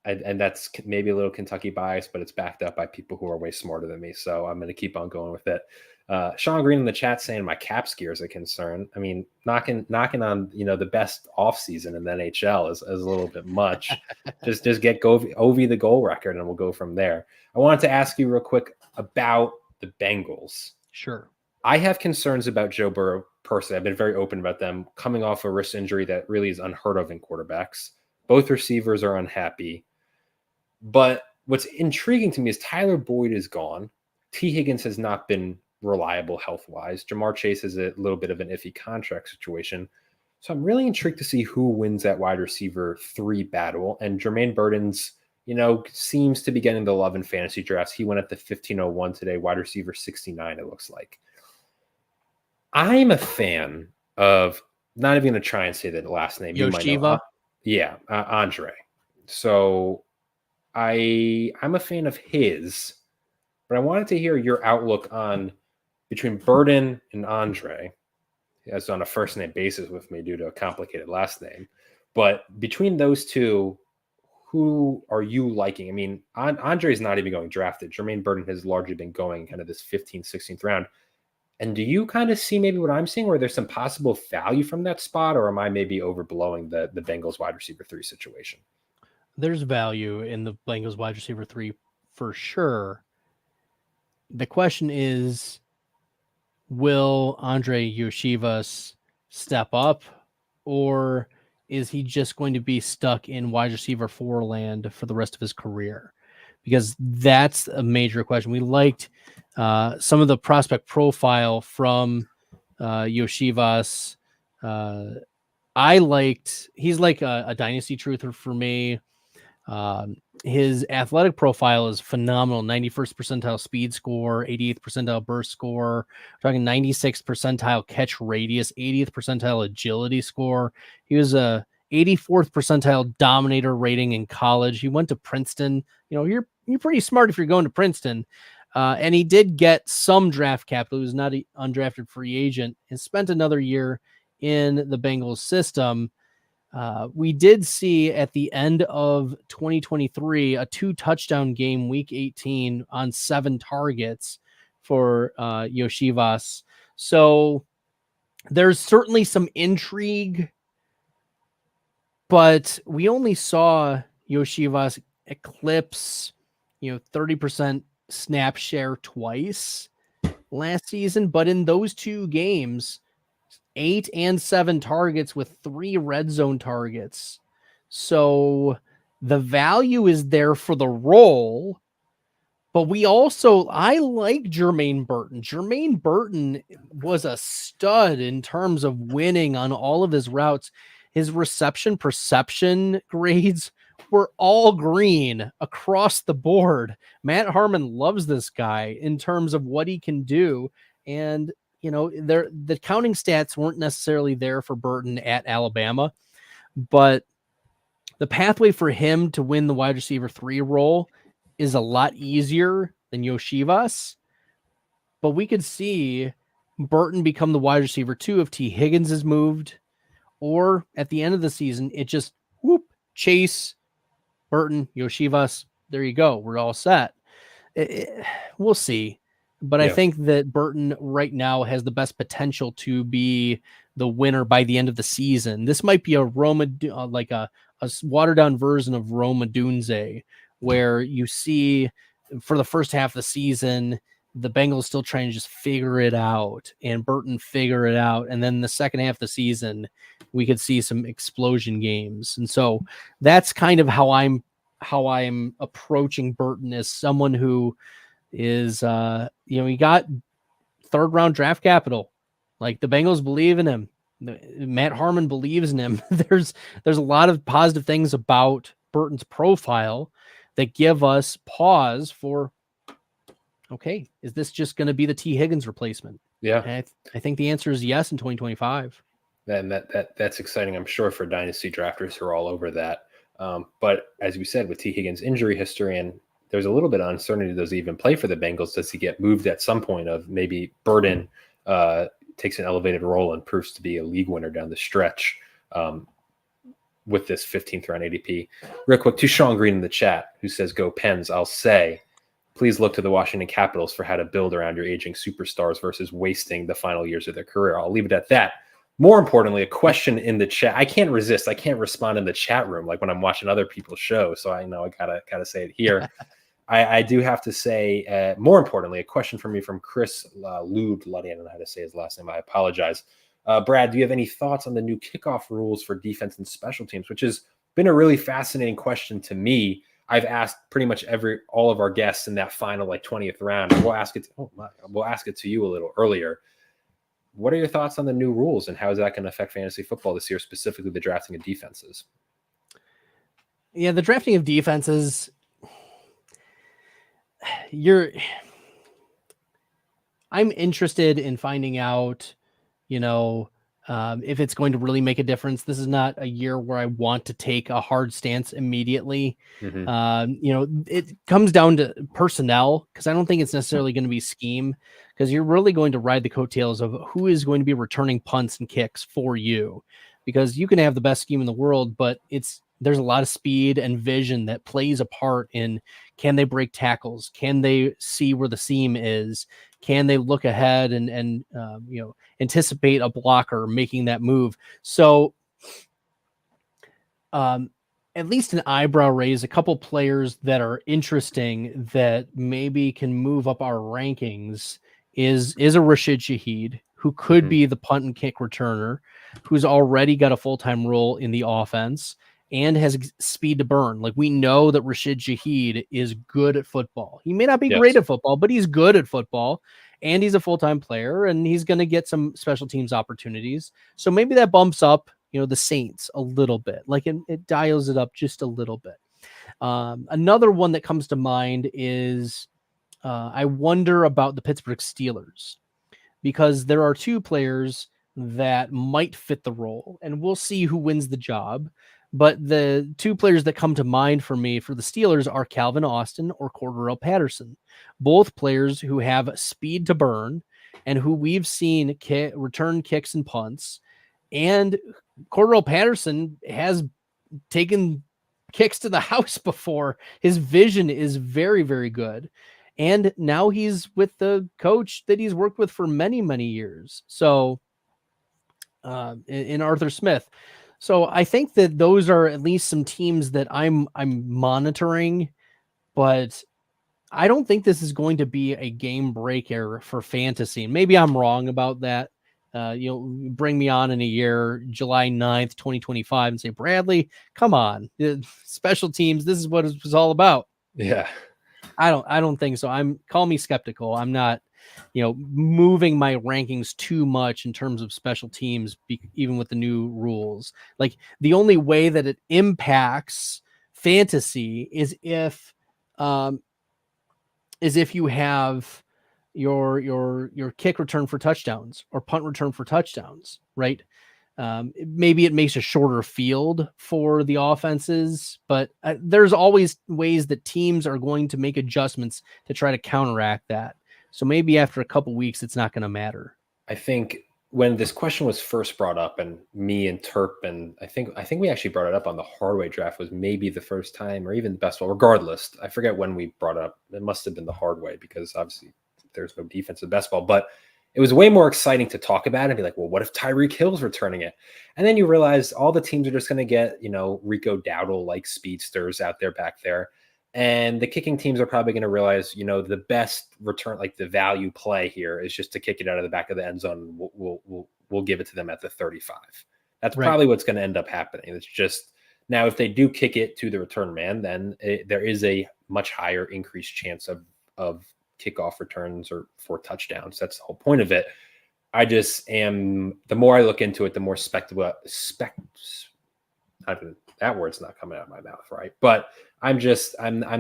A: And that's maybe a little Kentucky bias, but it's backed up by people who are way smarter than me. So I'm going to keep on going with it. Sean Green in the chat saying my caps gear is a concern. I mean, knocking on, the best offseason in the NHL is a little bit much. just get Ovi the goal record and we'll go from there. I wanted to ask you real quick about the Bengals.
B: Sure.
A: I have concerns about Joe Burrow personally. I've been very open about them coming off a wrist injury that really is unheard of in quarterbacks. Both receivers are unhappy. But what's intriguing to me is Tyler Boyd is gone. T. Higgins has not been reliable health-wise. Jamar Chase is a little bit of an iffy contract situation. So I'm really intrigued to see who wins that wide receiver 3 battle. And Jermaine Burton's, seems to be getting the love in fantasy drafts. He went at the 1501 today, wide receiver 69, it looks like. I'm a fan of, not even going to try and say the last name.
B: Yoshiva?
A: Andre. So I'm a fan of his, but I wanted to hear your outlook on between Burton and Andre, as on a first name basis with me due to a complicated last name. But between those two, who are you liking? I mean, Andre's not even going drafted. Jermaine Burton has largely been going kind of this 15th, 16th round. And do you kind of see maybe what I'm seeing, where there's some possible value from that spot, or am I maybe overblowing the Bengals wide receiver 3 situation?
B: There's value in the Bengals wide receiver 3 for sure. The question is, will Andre Yoshivas step up, or is he just going to be stuck in wide receiver 4 land for the rest of his career? Because that's a major question. We liked some of the prospect profile from Yoshivas. He's like a dynasty truther for me. His athletic profile is phenomenal. 91st percentile speed score, 88th percentile burst score. We're talking 96th percentile catch radius, 80th percentile agility score. He was a 84th percentile dominator rating in college. He went to Princeton. You're pretty smart if you're going to Princeton. And he did get some draft capital. He was not an undrafted free agent and spent another year in the Bengals system. We did see at the end of 2023 a 2-touchdown game, week 18, on 7 targets for Yoshivas. So there's certainly some intrigue, but we only saw Yoshivas eclipse 30% snap share twice last season, but in those 2 games, 8 and 7 targets with 3 red zone targets. So the value is there for the role, but I like Jermaine Burton. Jermaine Burton was a stud in terms of winning on all of his routes. His reception perception grades were all green across the board. Matt Harmon loves this guy in terms of what he can do. And the counting stats weren't necessarily there for Burton at Alabama, but the pathway for him to win the wide receiver 3 role is a lot easier than Yoshivas. But we could see Burton become the wide receiver 2 if T. Higgins is moved, or at the end of the season, it just Chase, Burton, Yoshivas. There you go. We're all set. We'll see. But I think that Burton right now has the best potential to be the winner by the end of the season. This might be a like a watered down version of Roma Dunze, where you see for the first half of the season, the Bengals still trying to just figure it out and Burton figure it out. And then the second half of the season, we could see some explosion games. And so that's kind of how I'm approaching Burton, as someone who is, he got 3rd round draft capital. Like, the Bengals believe in him. Matt Harmon believes in him. There's a lot of positive things about Burton's profile that give us pause for, okay, is this just going to be the T. Higgins replacement?
A: Yeah.
B: And I think the answer is yes in 2025.
A: And that's exciting, I'm sure, for dynasty drafters who are all over that. But as we said, with T. Higgins' injury history, and there's a little bit of uncertainty, does he even play for the Bengals? Does he get moved at some point? Of maybe Burton takes an elevated role and proves to be a league winner down the stretch with this 15th round ADP. Real quick, to Sean Green in the chat, who says, "Go Pens." I'll say, please look to the Washington Capitals for how to build around your aging superstars versus wasting the final years of their career. I'll leave it at that. More importantly, a question in the chat. I can't resist. I can't respond in the chat room like when I'm watching other people's shows. So I know I gotta say it here. I do have to say, more importantly, a question from me from Chris Lube. I don't know how to say his last name. I apologize. Brad, do you have any thoughts on the new kickoff rules for defense and special teams, which has been a really fascinating question to me. I've asked pretty much all of our guests in that final 20th round. We'll ask it to you a little earlier. What are your thoughts on the new rules, and how is that going to affect fantasy football this year, specifically the drafting of defenses?
B: Yeah, the drafting of defenses, I'm interested in finding out, if it's going to really make a difference. This is not a year where I want to take a hard stance immediately. Mm-hmm. It comes down to personnel, because I don't think it's necessarily going to be scheme, because you're really going to ride the coattails of who is going to be returning punts and kicks for you, because you can have the best scheme in the world, but there's a lot of speed and vision that plays a part in, can they break tackles? Can they see where the seam is? Can they look ahead and anticipate a blocker making that move? So at least an eyebrow raise, a couple players that are interesting that maybe can move up our rankings is a Rashid Shaheed, who could be the punt and kick returner, who's already got a full-time role in the offense and has speed to burn. Like, we know that Rashid Shaheed is good at football. He may not be great at football, but he's good at football, and he's a full-time player, and he's going to get some special teams opportunities. So maybe that bumps up, the Saints a little bit. Like, it dials it up just a little bit. Another one that comes to mind is I wonder about the Pittsburgh Steelers, because there are two players that might fit the role, and we'll see who wins the job. But the two players that come to mind for me for the Steelers are Calvin Austin or Cordarrelle Patterson, both players who have speed to burn and who we've seen return kicks and punts. And Cordarrelle Patterson has taken kicks to the house before. His vision is very, very good. And now he's with the coach that he's worked with for many, many years. So in Arthur Smith. So I think that those are at least some teams that I'm monitoring, but I don't think this is going to be a game breaker for fantasy. Maybe I'm wrong about that. Bring me on in a year, July 9th, 2025, and say, Bradley, come on, special teams. This is what it was all about.
A: Yeah.
B: I don't think so. Call me skeptical. I'm not, moving my rankings too much in terms of special teams, even with the new rules. Like, the only way that it impacts fantasy is if you have your kick return for touchdowns or punt return for touchdowns, right? Maybe it makes a shorter field for the offenses, but there's always ways that teams are going to make adjustments to try to counteract that. So maybe after a couple weeks, it's not going to matter.
A: I think when this question was first brought up, and me and Terp, and I think we actually brought it up on the Hardway draft, was maybe the first time, or even the best ball. Regardless, I forget when we brought it up. It must have been the Hardway, because obviously there's no defense in best ball. But it was way more exciting to talk about it and be like, well, what if Tyreek Hill's returning it? And then you realize all the teams are just going to get, Rico Dowdle-like speedsters out there back there. And the kicking teams are probably going to realize, the best return, like the value play here, is just to kick it out of the back of the end zone. We'll give it to them at the 35. That's probably what's going to end up happening. It's just, now if they do kick it to the return man, then there is a much higher increased chance of kickoff returns or for touchdowns. That's the whole point of it. I just am, the more I look into it, the more that word's not coming out of my mouth, right? But I'm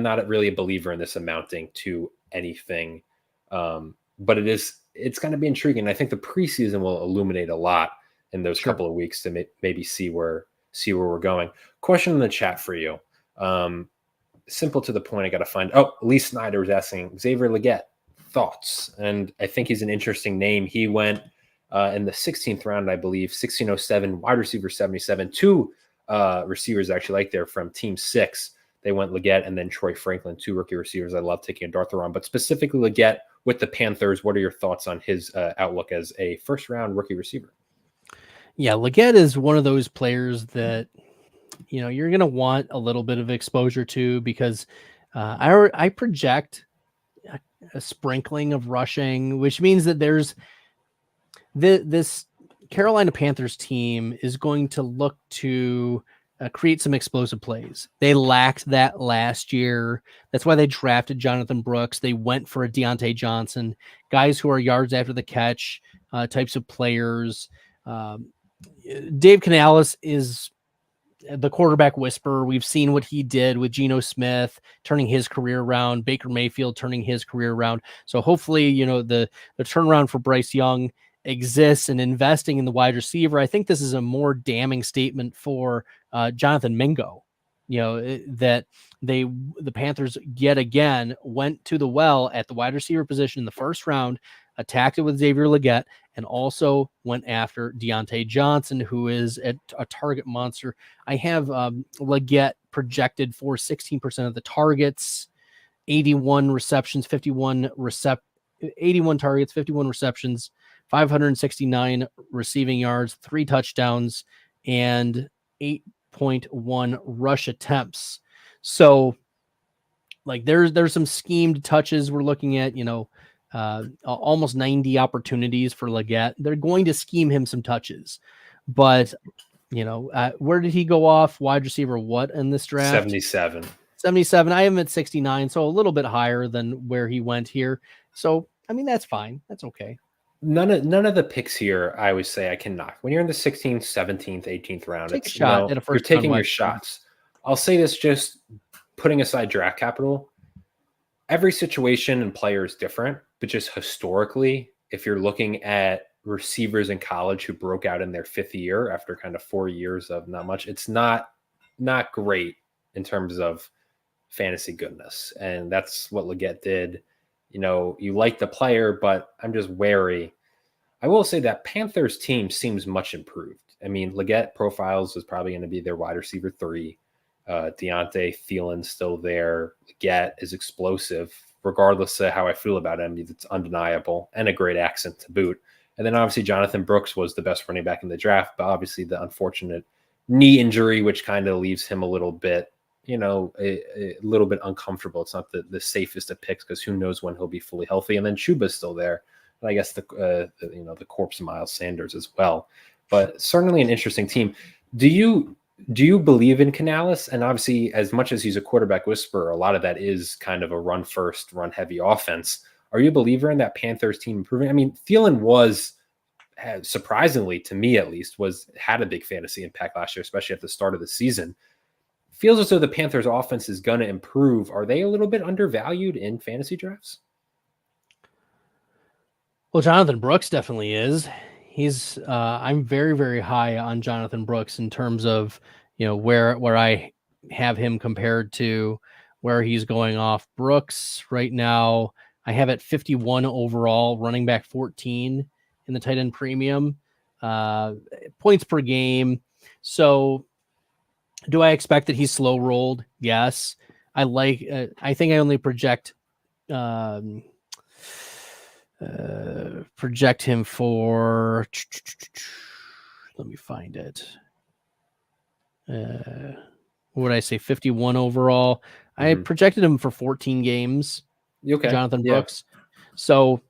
A: not really a believer in this amounting to anything. But it's going to be intriguing. I think the preseason will illuminate a lot in those couple of weeks to maybe see where we're going. Question in the chat for you. Simple to the point. I got to find. Oh, Lee Snyder was asking Xavier Legette thoughts, and I think he's an interesting name. He went in the 16th round, I believe, 1607, wide receiver 77. Two receivers actually like there from Team 6. They went Legette and then Troy Franklin, two rookie receivers. I love taking a dart throw on, but specifically Legette with the Panthers. What are your thoughts on his outlook as a first-round rookie receiver?
B: Yeah, Legette is one of those players that you're going to want a little bit of exposure to, because I project a sprinkling of rushing, which means that there's this Carolina Panthers team is going to look to create some explosive plays. They lacked that last year. That's why they drafted Jonathan Brooks. They went for a Deontay Johnson, guys who are yards after the catch types of players. Dave Canales is the quarterback whisperer. We've seen what he did with Geno Smith, turning his career around, Baker Mayfield turning his career around. So hopefully, the turnaround for Bryce Young exists, and investing in the wide receiver. I think this is a more damning statement for Jonathan Mingo, that the Panthers yet again went to the well at the wide receiver position in the first round, attacked it with Xavier Legette, and also went after Deontay Johnson, who is a target monster. I have Legette projected for 16% of the targets, 81 receptions, 81 targets, 51 receptions, 569 receiving yards, 3 touchdowns, and 8.1 rush attempts. So, like, there's some schemed touches we're looking at, almost 90 opportunities for Leggett. They're going to scheme him some touches, but where did he go off? Wide receiver what in this draft?
A: 77.
B: 77. I have him at 69, so a little bit higher than where he went here. So, I mean, that's fine. That's okay.
A: None of the picks here, I always say I can knock. When you're in the 16th, 17th, 18th round,
B: take a shot at a first.
A: You're taking your shots. I'll say this, just putting aside draft capital. Every situation and player is different, but just historically, if you're looking at receivers in college who broke out in their 5th year after kind of 4 years of not much, it's not great in terms of fantasy goodness. And that's what Leggett did. You like the player, but I'm just wary. I will say that Panthers team seems much improved. I mean, Leggett profiles is probably going to be their wide receiver 3. Deontay Thielen's still there. Leggett is explosive, regardless of how I feel about him. It's undeniable, and a great accent to boot. And then obviously Jonathan Brooks was the best running back in the draft, but obviously the unfortunate knee injury, which kind of leaves him a little bit, a little bit uncomfortable. It's not the safest of picks because who knows when he'll be fully healthy. And then Chuba's still there, and I guess the corpse of Miles Sanders as well. But certainly an interesting team. Do you believe in Canales? And obviously, as much as he's a quarterback whisperer, a lot of that is kind of a run first, run heavy offense. Are you a believer in that Panthers team improving? I mean, Thielen was, surprisingly to me at least, had a big fantasy impact last year, especially at the start of the season. Feels as though the Panthers offense is going to improve. Are they a little bit undervalued in fantasy drafts?
B: Well, Jonathan Brooks definitely is. He's I'm very, very high on Jonathan Brooks in terms of, where I have him compared to where he's going off. Brooks right now, I have at 51 overall, running back 14 in the tight end premium, points per game. So do I expect that he's slow rolled? Yes. I think I only project him for, let me find it. What would I say? 51 overall. Mm-hmm. I projected him for 14 games.
A: Okay.
B: Jonathan Brooks. So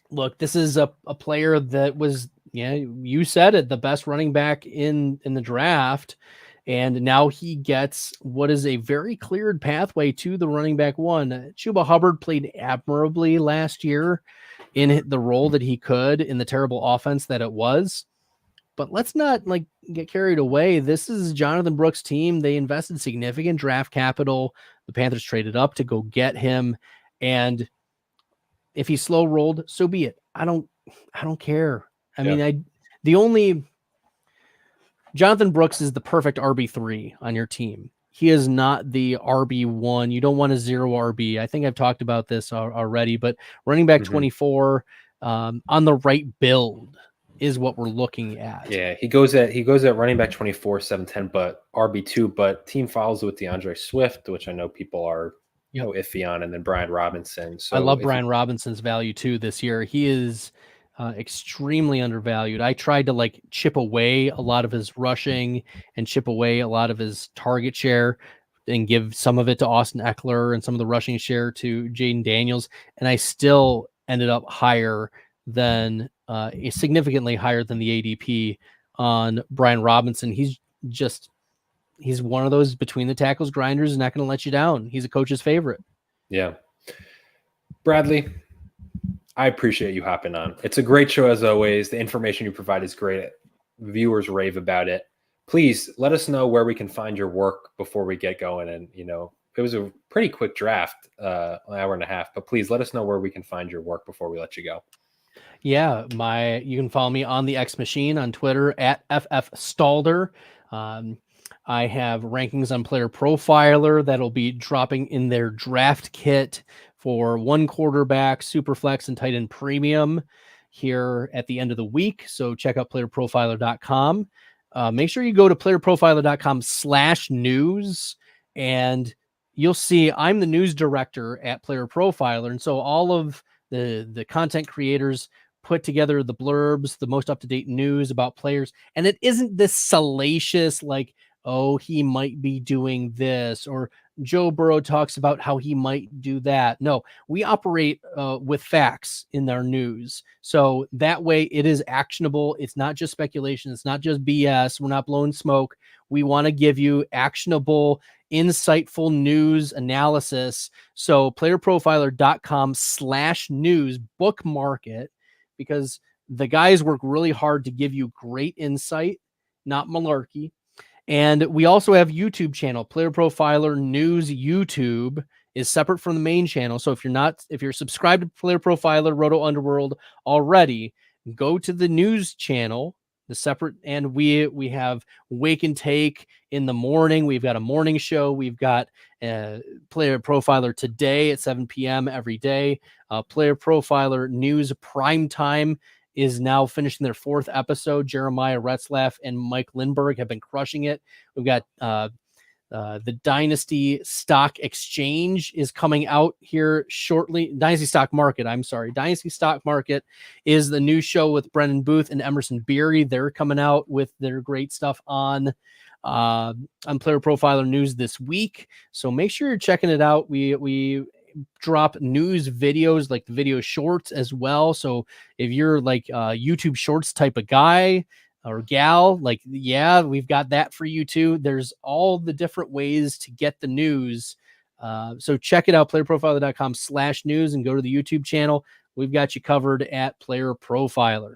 B: look, this is a player that was, you said it, the best running back in the draft. And now he gets what is a very cleared pathway to the running back 1. Chuba Hubbard played admirably last year in the role that he could in the terrible offense that it was. But let's not get carried away. This is Jonathan Brooks' team. They invested significant draft capital. The Panthers traded up to go get him. And if he's slow rolled, so be it. I don't care. I mean, Jonathan Brooks is the perfect RB3 on your team. He is not the RB1. You don't want a 0 RB. I think I've talked about this already, but running back 24 on the right build is what we're looking at.
A: Yeah, he goes at running back 24, 710, but RB2, but team follows with DeAndre Swift, which I know people are iffy on, and then Brian Robinson. So
B: I love Brian Robinson's value too this year. He is extremely undervalued. I tried to chip away a lot of his rushing and chip away a lot of his target share and give some of it to Austin Eckler and some of the rushing share to Jaden Daniels. And I still ended up significantly higher than the ADP on Brian Robinson. He's one of those between the tackles grinders, not going to let you down. He's a coach's favorite.
A: Yeah. Bradley, I appreciate you hopping on. It's a great show as always. The information you provide is great. Viewers rave about it. Please let us know where we can find your work before we get going. And, it was a pretty quick draft, an hour and a half, but please let us know where we can find your work before we let you go.
B: Yeah, you can follow me on the X Machine on Twitter at FF Stalder. I have rankings on Player Profiler that'll be dropping in their draft kit for 1 quarterback, Superflex, and tight end premium here at the end of the week. So check out playerprofiler.com. Make sure you go to playerprofiler.com/news, and you'll see I'm the news director at Player Profiler. And so all of the content creators put together the blurbs, the most up-to-date news about players. And it isn't this salacious, oh, he might be doing this, or Joe Burrow talks about how he might do that. No, we operate with facts in our news. So that way it is actionable. It's not just speculation. It's not just BS. We're not blowing smoke. We want to give you actionable, insightful news analysis. So playerprofiler.com/news, bookmark it, because the guys work really hard to give you great insight, not malarkey. And we also have YouTube channel. Player Profiler News YouTube is separate from the main channel. So if you're subscribed to Player Profiler Roto Underworld already, go to the news channel, the separate, and we have Wake and Take in the morning. We've got a morning show. We've got Player Profiler Today at 7 p.m. every day. Player Profiler News Primetime is now finishing their 4th episode. Jeremiah Retzlaff and Mike Lindbergh have been crushing it. We've got the Dynasty Stock Exchange is coming out here shortly. Dynasty Stock Market, I'm sorry. Dynasty Stock Market is the new show with Brendan Booth and Emerson Beery. They're coming out with their great stuff on Player Profiler News this week. So make sure you're checking it out. We drop news videos, like the video shorts as well. So if you're like a YouTube shorts type of guy or gal, like, yeah, we've got that for you too. There's all the different ways to get the news. So check it out, playerprofiler.com/news, and go to the YouTube channel. We've got you covered at Player Profiler.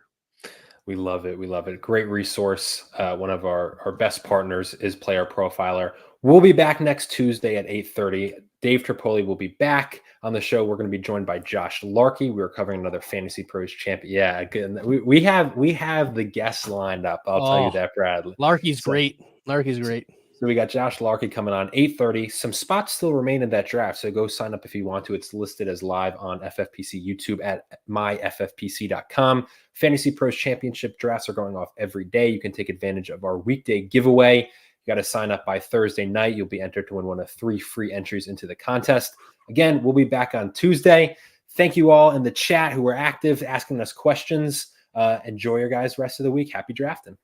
A: We love it. We love it. Great resource. One of our best partners is Player Profiler. We'll be back next Tuesday at 8:30. Dave Tripoli will be back on the show. We're going to be joined by Josh Larkey. We're covering another FantasyPros champion. Yeah, again, we have the guests lined up. I'll tell you that, Bradley.
B: Larkey's great. Larkey's great.
A: So we got Josh Larkey coming on 8:30. Some spots still remain in that draft, so go sign up if you want to. It's listed as live on FFPC YouTube at myffpc.com. FantasyPros Championship drafts are going off every day. You can take advantage of our weekday giveaway. You got to sign up by Thursday night. You'll be entered to win one of 3 free entries into the contest. Again, we'll be back on Tuesday. Thank you all in the chat who were active, asking us questions. Enjoy your guys' rest of the week. Happy drafting.